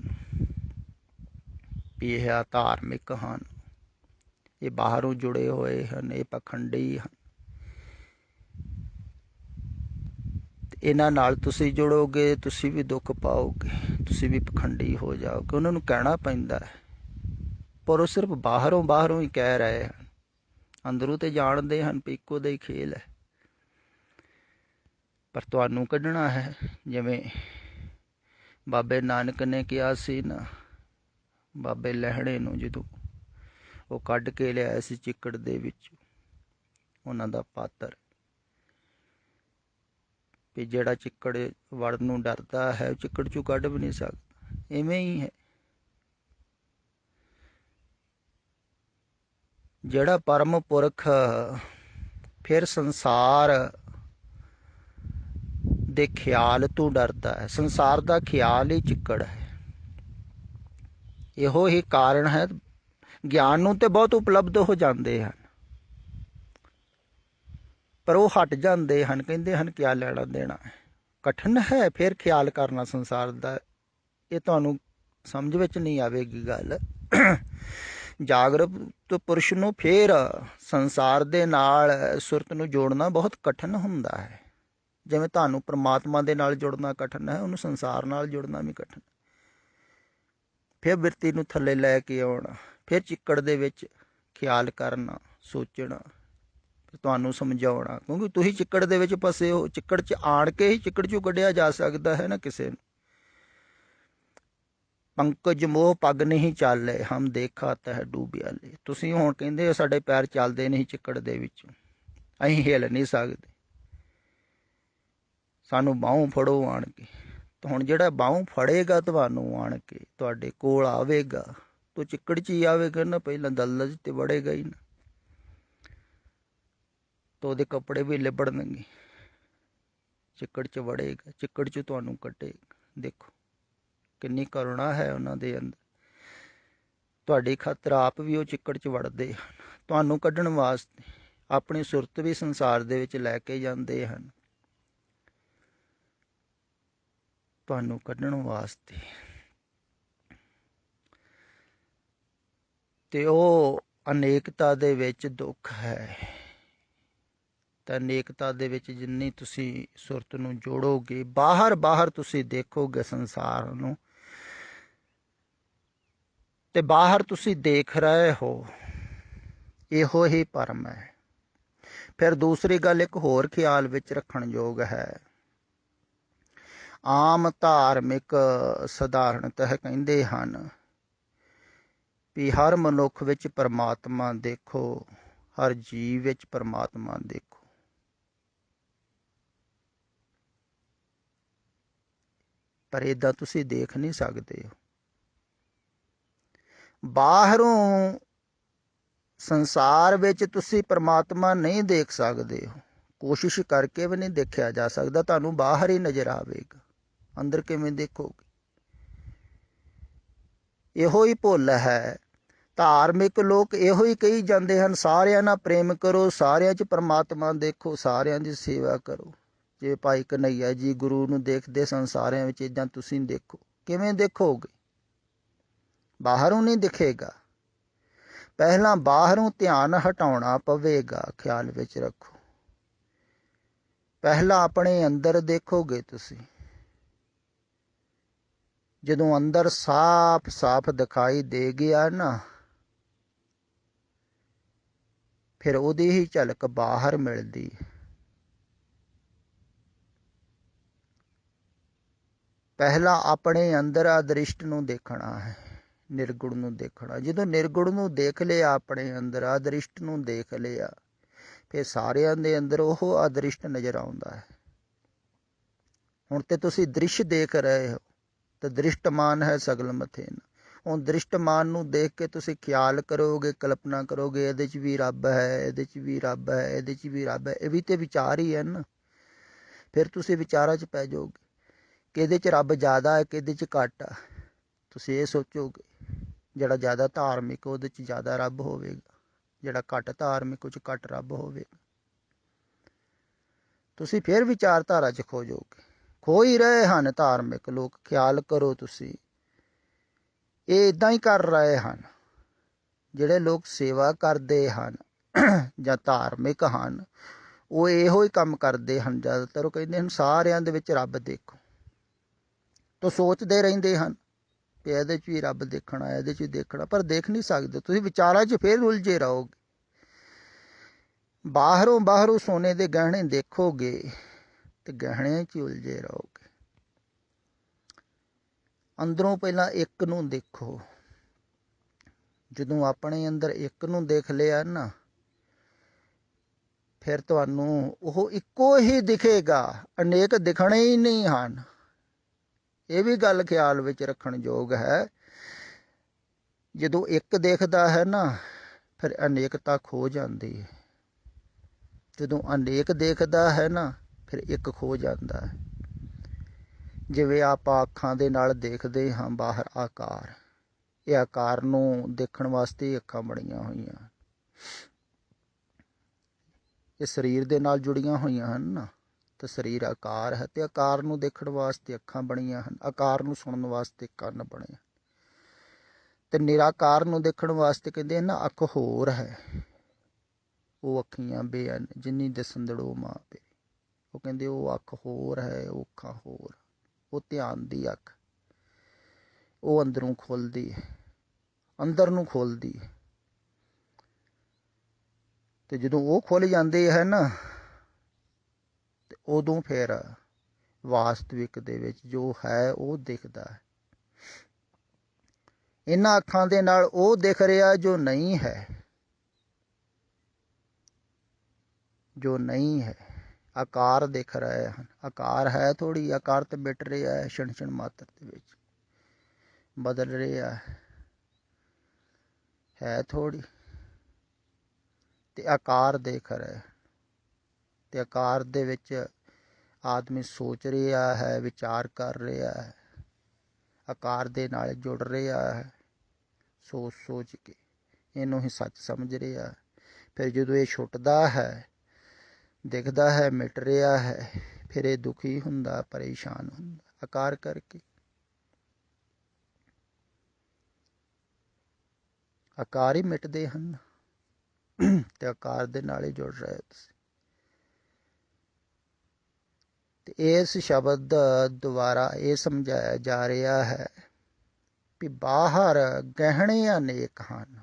ਵੀ ਇਹ ਅਧਾਰਮਿਕ ਹਨ, ਇਹ ਬਾਹਰੋਂ ਜੁੜੇ ਹੋਏ ਹਨ, ਇਹ ਪਖੰਡੀ ਹਨ। ਇਹਨਾਂ ਨਾਲ ਤੁਸੀਂ ਜੁੜੋਗੇ, ਤੁਸੀਂ ਵੀ ਦੁੱਖ ਪਾਓਗੇ, ਤੁਸੀਂ ਵੀ ਪਖੰਡੀ ਹੋ ਜਾਓਗੇ। ਉਹਨਾਂ ਨੂੰ ਕਹਿਣਾ ਪੈਂਦਾ ਹੈ, ਪਰ ਉਹ ਸਿਰਫ ਬਾਹਰੋਂ ਹੀ ਕਹਿ ਰਹੇ ਹਨ, ਅੰਦਰੋਂ ਤੇ ਜਾਣਦੇ ਹਨ ਵੀ ਇੱਕੋ ਦਾ ਹੀ ਖੇਲ ਹੈ। ਪਰ ਤੁਹਾਨੂੰ ਕੱਢਣਾ ਹੈ। ਜਿਵੇਂ ਬਾਬੇ ਨਾਨਕ ਨੇ ਕਿਹਾ ਸੀ ਨਾ, ਬਾਬੇ ਲਹਿਣੇ ਨੂੰ ਜਦੋਂ ਉਹ ਕੱਢ ਕੇ ਲਿਆਇਆ ਸੀ ਚਿੱਕੜ ਦੇ ਵਿੱਚ ਉਹਨਾਂ ਦਾ ਪਾਤਰ, ਵੀ ਜਿਹੜਾ ਚਿੱਕੜ ਵੜਨ ਨੂੰ ਡਰਦਾ ਹੈ, ਉਹ ਚਿੱਕੜ ਚੋਂ ਕੱਢ ਵੀ ਨਹੀਂ ਸਕਦਾ। ਇਵੇਂ ਹੀ ਹੈ, ਜਿਹੜਾ ਪਰਮ ਪੁਰਖ ਫਿਰ ਸੰਸਾਰ ਦੇ ਖਿਆਲ ਤੋਂ ਡਰਦਾ ਹੈ। ਸੰਸਾਰ ਦਾ ਖਿਆਲ ਹੀ ਚਿੱਕੜ ਹੈ। ਇਹੋ ਹੀ ਕਾਰਨ ਹੈ ਗਿਆਨ ਨੂੰ ਤੇ ਬਹੁਤ ਉਪਲਬਧ ਹੋ ਜਾਂਦੇ ਹਨ, ਪਰ ਉਹ ਹਟ ਜਾਂਦੇ ਹਨ, ਕਹਿੰਦੇ ਹਨ ਕਿਆ ਲੈਣਾ ਦੇਣਾ ਹੈ। ਕਠਿਨ ਹੈ ਫਿਰ ਖਿਆਲ ਕਰਨਾ ਸੰਸਾਰ ਦਾ। ਇਹ ਤੁਹਾਨੂੰ ਸਮਝ ਵਿੱਚ ਨਹੀਂ ਆਵੇਗੀ ਗੱਲ। ਜਾਗਰੂਕ ਪੁਰਸ਼ ਨੂੰ ਫਿਰ ਸੰਸਾਰ ਦੇ ਨਾਲ ਸੁਰਤ ਨੂੰ ਜੋੜਨਾ ਬਹੁਤ ਕਠਿਨ ਹੁੰਦਾ ਹੈ। ਜਿਵੇਂ ਤੁਹਾਨੂੰ ਪਰਮਾਤਮਾ ਦੇ ਨਾਲ ਜੁੜਨਾ ਕਠਿਨ ਹੈ, ਉਹਨੂੰ ਸੰਸਾਰ ਨਾਲ ਜੁੜਨਾ ਵੀ ਕਠਿਨ। ਫਿਰ ਬਿਰਤੀ ਨੂੰ ਥੱਲੇ ਲੈ ਕੇ ਆਉਣਾ, ਫਿਰ ਚਿੱਕੜ ਦੇ ਵਿੱਚ ਖਿਆਲ ਕਰਨਾ, ਸੋਚਣਾ, ਤੁਹਾਨੂੰ ਸਮਝਾਉਣਾ, ਕਿਉਂਕਿ ਤੁਸੀਂ ਚਿੱਕੜ ਦੇ ਵਿੱਚ ਫਸੇ ਹੋ। ਚਿੱਕੜ 'ਚ ਆਣ ਕੇ ਹੀ ਚਿੱਕੜ 'ਚੋਂ ਕੱਢਿਆ ਜਾ ਸਕਦਾ ਹੈ ਨਾ ਕਿਸੇ ਨੂੰ। ਪੰਕਜ ਮੋਹ ਪੱਗ ਨਹੀਂ ਚਾਲੇ, ਹਮ ਦੇਖਾ ਤਹਿ ਡੂਬਿਆਲੇ। ਤੁਸੀਂ ਹੁਣ ਕਹਿੰਦੇ ਸਾਡੇ ਪੈਰ ਚੱਲਦੇ ਨਹੀਂ ਚਿੱਕੜ ਦੇ ਵਿੱਚ, ਅਸੀਂ ਹਿੱਲ ਨਹੀਂ ਸਕਦੇ, ਸਾਨੂੰ ਬਾਹੋਂ ਫੜੋ ਆਣ ਕੇ। ਤਾਂ ਹੁਣ ਜਿਹੜਾ ਬਾਹੋਂ ਫੜੇਗਾ ਤੁਹਾਨੂੰ ਆਣ ਕੇ, ਤੁਹਾਡੇ ਕੋਲ ਆਵੇਗਾ, ਤਾਂ ਚਿੱਕੜ 'ਚ ਹੀ ਆਵੇਗਾ ਨਾ, ਪਹਿਲਾਂ ਦਲਦਲ 'ਚ ਤੇ ਵੜੇਗਾ ਹੀ ਨਾ, ਤਾਂ ਉਹਦੇ ਕੱਪੜੇ ਵੀ ਲਿਬੜਨਗੇ। ਚਿੱਕੜ 'ਚ ਵੜੇਗਾ, ਚਿੱਕੜ 'ਚ ਤੁਹਾਨੂੰ ਕੱਢੇਗਾ। ਦੇਖੋ ਕਿੰਨੀ ਕਰੁਣਾ ਹੈ ਉਹਨਾਂ ਦੇ ਅੰਦਰ। ਤੁਹਾਡੀ ਖਾਤਰ ਆਪ ਵੀ ਉਹ ਚਿੱਕੜ 'ਚ ਵੜਦੇ ਹਨ, ਤੁਹਾਨੂੰ ਕੱਢਣ ਵਾਸਤੇ। ਆਪਣੀ ਸੁਰਤ ਵੀ ਸੰਸਾਰ ਦੇ ਵਿੱਚ ਲੈ ਕੇ ਜਾਂਦੇ ਹਨ, ਤੁਹਾਨੂੰ ਕੱਢਣ ਵਾਸਤੇ। ਤੇ ਉਹ ਅਨੇਕਤਾ ਦੇ ਵਿੱਚ ਦੁੱਖ ਹੈ। ਤਾਂ ਅਨੇਕਤਾ ਦੇ ਵਿੱਚ ਜਿੰਨੀ ਤੁਸੀਂ ਸੁਰਤ ਨੂੰ ਜੋੜੋਗੇ, ਬਾਹਰ ਤੁਸੀਂ ਦੇਖੋਗੇ ਸੰਸਾਰ ਨੂੰ, ਤੇ ਬਾਹਰ ਤੁਸੀਂ ਦੇਖ ਰਹੇ ਹੋ ਇਹੋ ਹੀ ਭਰਮ ਹੈ। ਫਿਰ ਦੂਸਰੀ ਗੱਲ ਇੱਕ ਹੋਰ ਖਿਆਲ ਵਿੱਚ ਰੱਖਣ ਯੋਗ ਹੈ। ਆਮ ਧਾਰਮਿਕ ਸਧਾਰਨਤଃ ਕਹਿੰਦੇ ਹਨ ਵੀ ਹਰ ਮਨੁੱਖ ਵਿੱਚ ਪਰਮਾਤਮਾ ਦੇਖੋ, ਹਰ ਜੀਵ ਵਿੱਚ ਪਰਮਾਤਮਾ ਦੇਖੋ। ਪਰ ਏਦਾਂ ਤੁਸੀਂ ਦੇਖ ਨਹੀਂ ਸਕਦੇ ਹੋ। ਬਾਹਰੋਂ ਸੰਸਾਰ ਵਿੱਚ ਤੁਸੀਂ ਪਰਮਾਤਮਾ ਨਹੀਂ ਦੇਖ ਸਕਦੇ ਹੋ, ਕੋਸ਼ਿਸ਼ ਕਰਕੇ ਵੀ ਨਹੀਂ ਦੇਖਿਆ ਜਾ ਸਕਦਾ। ਤੁਹਾਨੂੰ ਬਾਹਰ ਹੀ ਨਜ਼ਰ ਆਵੇਗਾ, ਅੰਦਰ ਕਿਵੇਂ ਦੇਖੋਗੇ? ਇਹੋ ਹੀ ਭੁੱਲ ਹੈ। ਧਾਰਮਿਕ ਲੋਕ ਇਹੋ ਹੀ ਕਹੀ ਜਾਂਦੇ ਹਨ, ਸਾਰਿਆਂ ਨਾਲ ਪ੍ਰੇਮ ਕਰੋ, ਸਾਰਿਆਂ 'ਚ ਪਰਮਾਤਮਾ ਦੇਖੋ, ਸਾਰਿਆਂ ਦੀ ਸੇਵਾ ਕਰੋ। ਜੇ ਭਾਈ ਕਨ੍ਹਈਆ ਜੀ ਗੁਰੂ ਨੂੰ ਦੇਖਦੇ ਸਨ ਸਾਰਿਆਂ ਵਿੱਚ, ਇੱਦਾਂ ਤੁਸੀਂ ਦੇਖੋ। ਕਿਵੇਂ ਦੇਖੋਗੇ? ਬਾਹਰੋਂ ਨਹੀਂ ਦਿਖੇਗਾ। ਪਹਿਲਾਂ ਬਾਹਰੋਂ ਧਿਆਨ ਹਟਾਉਣਾ ਪਵੇਗਾ, ਖਿਆਲ ਵਿੱਚ ਰੱਖੋ। ਪਹਿਲਾਂ ਆਪਣੇ ਅੰਦਰ ਦੇਖੋਗੇ ਤੁਸੀਂ। ਜਦੋਂ ਅੰਦਰ ਸਾਫ਼ ਦਿਖਾਈ ਦੇ ਗਿਆ ਨਾ, ਫਿਰ ਉਹਦੀ ਹੀ ਝਲਕ ਬਾਹਰ ਮਿਲਦੀ। ਪਹਿਲਾਂ ਆਪਣੇ ਅੰਦਰ ਅਦ੍ਰਿਸ਼ਟ ਨੂੰ ਦੇਖਣਾ ਹੈ, ਨਿਰਗੁਣ ਨੂੰ ਦੇਖਣਾ। ਜਦੋਂ ਨਿਰਗੁਣ ਨੂੰ ਦੇਖ ਲਿਆ, ਆਪਣੇ ਅੰਦਰ ਅਦ੍ਰਿਸ਼ਟ ਨੂੰ ਦੇਖ ਲਿਆ, ਫਿਰ ਸਾਰਿਆਂ ਦੇ ਅੰਦਰ ਉਹ ਅਦ੍ਰਿਸ਼ਟ ਨਜ਼ਰ ਆਉਂਦਾ ਹੈ। ਹੁਣ ਤੇ ਤੁਸੀਂ ਦ੍ਰਿਸ਼ ਦੇਖ ਰਹੇ ਹੋ, ਤੇ ਦ੍ਰਿਸ਼ਟਮਾਨ ਹੈ ਸਗਲ ਮਥੇਨ। ਹੁਣ ਦ੍ਰਿਸ਼ਟਮਾਨ ਨੂੰ ਦੇਖ ਕੇ ਤੁਸੀਂ ਖਿਆਲ ਕਰੋਗੇ, ਕਲਪਨਾ ਕਰੋਗੇ, ਇਹਦੇ 'ਚ ਵੀ ਰੱਬ ਹੈ, ਇਹਦੇ 'ਚ ਵੀ ਰੱਬ ਹੈ, ਇਹਦੇ 'ਚ ਵੀ ਰੱਬ ਹੈ। ਇਹ ਵੀ ਤੇ ਵਿਚਾਰ ਹੀ ਹੈ ਨਾ। ਫਿਰ ਤੁਸੀਂ ਵਿਚਾਰਾਂ 'ਚ ਪੈ ਜਾਓਗੇ ਕਿ ਇਹਦੇ 'ਚ ਰੱਬ ਜ਼ਿਆਦਾ ਹੈ ਕਿ ਇਹਦੇ 'ਚ ਘੱਟ ਆ। ਤੁਸੀਂ ਇਹ ਸੋਚੋਗੇ ਜਿਹੜਾ ਜ਼ਿਆਦਾ ਧਾਰਮਿਕ ਉਹਦੇ 'ਚ ਜ਼ਿਆਦਾ ਰੱਬ ਹੋਵੇਗਾ, ਜਿਹੜਾ ਘੱਟ ਧਾਰਮਿਕ ਉਹ 'ਚ ਘੱਟ ਰੱਬ ਹੋਵੇਗਾ। ਤੁਸੀਂ ਫਿਰ ਵਿਚਾਰਧਾਰਾ 'ਚ ਖੋ ਜਾਓਗੇ। ਖੋ ਹੀ ਰਹੇ ਹਨ ਧਾਰਮਿਕ ਲੋਕ, ਖਿਆਲ ਕਰੋ ਤੁਸੀਂ। ਇਹ ਇੱਦਾਂ ਹੀ ਕਰ ਰਹੇ ਹਨ। ਜਿਹੜੇ ਲੋਕ ਸੇਵਾ ਕਰਦੇ ਹਨ ਜਾਂ ਧਾਰਮਿਕ ਹਨ, ਉਹ ਇਹੋ ਹੀ ਕੰਮ ਕਰਦੇ ਹਨ ਜ਼ਿਆਦਾਤਰ। ਉਹ ਕਹਿੰਦੇ ਹਨ ਸਾਰਿਆਂ ਦੇ ਵਿੱਚ ਰੱਬ ਦੇਖੋ, ਤਾਂ ਸੋਚਦੇ ਰਹਿੰਦੇ ਹਨ ਕਿ ਇਹਦੇ 'ਚ ਵੀ ਰੱਬ ਦੇਖਣਾ, ਇਹਦੇ 'ਚ ਵੀ ਦੇਖਣਾ, ਪਰ ਦੇਖ ਨਹੀਂ ਸਕਦੇ। ਤੁਸੀਂ ਵਿਚਾਰਾਂ 'ਚ ਫਿਰ ਉਲਝੇ ਰਹੋਗੇ। ਬਾਹਰੋਂ ਸੋਨੇ ਦੇ ਗਹਿਣੇ ਦੇਖੋਗੇ ਤੇ ਗਹਿਣਿਆਂ 'ਚ ਉਲਝੇ ਰਹੋਗੇ। ਅੰਦਰੋਂ ਪਹਿਲਾਂ ਇੱਕ ਨੂੰ ਦੇਖੋ। ਜਦੋਂ ਆਪਣੇ ਅੰਦਰ ਇੱਕ ਨੂੰ ਦੇਖ ਲਿਆ ਨਾ, ਫਿਰ ਤੁਹਾਨੂੰ ਉਹ ਇੱਕੋ ਹੀ ਦਿਖੇਗਾ, ਅਨੇਕ ਦਿਖਣੇ ਹੀ ਨਹੀਂ ਹਨ। ਇਹ ਵੀ ਗੱਲ ਖਿਆਲ ਵਿੱਚ ਰੱਖਣ ਯੋਗ ਹੈ। ਜਦੋਂ ਇੱਕ ਦੇਖਦਾ ਹੈ ਨਾ, ਫਿਰ ਅਨੇਕਤਾ ਖੋ ਜਾਂਦੀ ਹੈ। ਜਦੋਂ ਅਨੇਕ ਦੇਖਦਾ ਹੈ ਨਾ, ਫਿਰ ਇੱਕ ਖੋ ਜਾਂਦਾ ਹੈ। ਜਿਵੇਂ ਆਪਾਂ ਅੱਖਾਂ ਦੇ ਨਾਲ ਦੇਖਦੇ ਹਾਂ ਬਾਹਰ ਆਕਾਰ, ਇਹ ਆਕਾਰ ਨੂੰ ਦੇਖਣ ਵਾਸਤੇ ਅੱਖਾਂ ਬਣੀਆਂ ਹੋਈਆਂ। ਇਹ ਸਰੀਰ ਦੇ ਨਾਲ ਜੁੜੀਆਂ ਹੋਈਆਂ ਹਨ ਨਾ, ਤਾਂ ਸਰੀਰ ਆਕਾਰ ਹੈ ਅਤੇ ਆਕਾਰ ਨੂੰ ਦੇਖਣ ਵਾਸਤੇ ਅੱਖਾਂ ਬਣੀਆਂ ਹਨ, ਆਕਾਰ ਨੂੰ ਸੁਣਨ ਵਾਸਤੇ ਕੰਨ ਬਣੇ। ਅਤੇ ਨਿਰਾਕਾਰ ਨੂੰ ਦੇਖਣ ਵਾਸਤੇ ਕਹਿੰਦੇ ਨਾ ਅੱਖ ਹੋਰ ਹੈ, ਉਹ ਅੱਖੀਆਂ ਬੇਅਨ ਜਿੰਨੀ ਦਿਸੰਦੜੋ ਮਾਂ ਪੇ। ਉਹ ਕਹਿੰਦੇ ਉਹ ਅੱਖ ਹੋਰ ਹੈ, ਉਹ ਅੱਖਾਂ ਹੋਰ, ਉਹ ਧਿਆਨ ਦੀ ਅੱਖ, ਉਹ ਅੰਦਰੋਂ ਖੁੱਲ੍ਹਦੀ ਹੈ, ਅੰਦਰ ਨੂੰ ਖੋਲ੍ਹਦੀ ਹੈ। ਅਤੇ ਜਦੋਂ ਉਹ ਖੁੱਲ੍ਹ ਜਾਂਦੇ ਹੈ ਨਾ, ਅਤੇ ਉਦੋਂ ਫਿਰ ਵਾਸਤਵਿਕ ਦੇ ਵਿੱਚ ਜੋ ਹੈ ਉਹ ਦਿਖਦਾ ਹੈ। ਇਹਨਾਂ ਅੱਖਾਂ ਦੇ ਨਾਲ ਉਹ ਦਿਖ ਰਿਹਾ ਜੋ ਨਹੀਂ ਹੈ, ਜੋ ਨਹੀਂ ਹੈ। ਆਕਾਰ ਦਿਖ ਰਹੇ ਹਨ, ਆਕਾਰ ਹੈ ਥੋੜ੍ਹੀ, ਆਕਾਰ ਤਾਂ ਮਿਟ ਰਿਹਾ ਹੈ, ਛਣ ਛਣ ਮਾਤਰ ਦੇ ਵਿੱਚ ਬਦਲ ਰਿਹਾ ਹੈ ਥੋੜ੍ਹੀ, ਅਤੇ ਆਕਾਰ ਦੇਖ ਰਹੇ। ਅਤੇ ਆਕਾਰ ਦੇ ਵਿੱਚ ਆਦਮੀ ਸੋਚ ਰਿਹਾ ਹੈ, ਵਿਚਾਰ ਕਰ ਰਿਹਾ ਹੈ, ਆਕਾਰ ਦੇ ਨਾਲ ਜੁੜ ਰਿਹਾ ਹੈ, ਸੋਚ ਸੋਚ ਕੇ ਇਹਨੂੰ ਹੀ ਸੱਚ ਸਮਝ ਰਿਹਾ। ਫਿਰ ਜਦੋਂ ਇਹ ਛੁੱਟਦਾ ਹੈ, ਦਿਖਦਾ ਹੈ, ਮਿਟ ਰਿਹਾ ਹੈ, ਫਿਰ ਇਹ ਦੁਖੀ ਹੁੰਦਾ, ਪਰੇਸ਼ਾਨ ਹੁੰਦਾ, ਆਕਾਰ ਕਰਕੇ। ਆਕਾਰ ਹੀ ਮਿਟਦੇ ਹਨ ਅਤੇ ਆਕਾਰ ਦੇ ਨਾਲ ਹੀ ਜੁੜ ਰਹੇ ਤੁਸੀਂ। ਅਤੇ ਇਸ ਸ਼ਬਦ ਦੁਆਰਾ ਇਹ ਸਮਝਾਇਆ ਜਾ ਰਿਹਾ ਹੈ ਵੀ ਬਾਹਰ ਗਹਿਣੇ ਅਨੇਕ ਹਨ,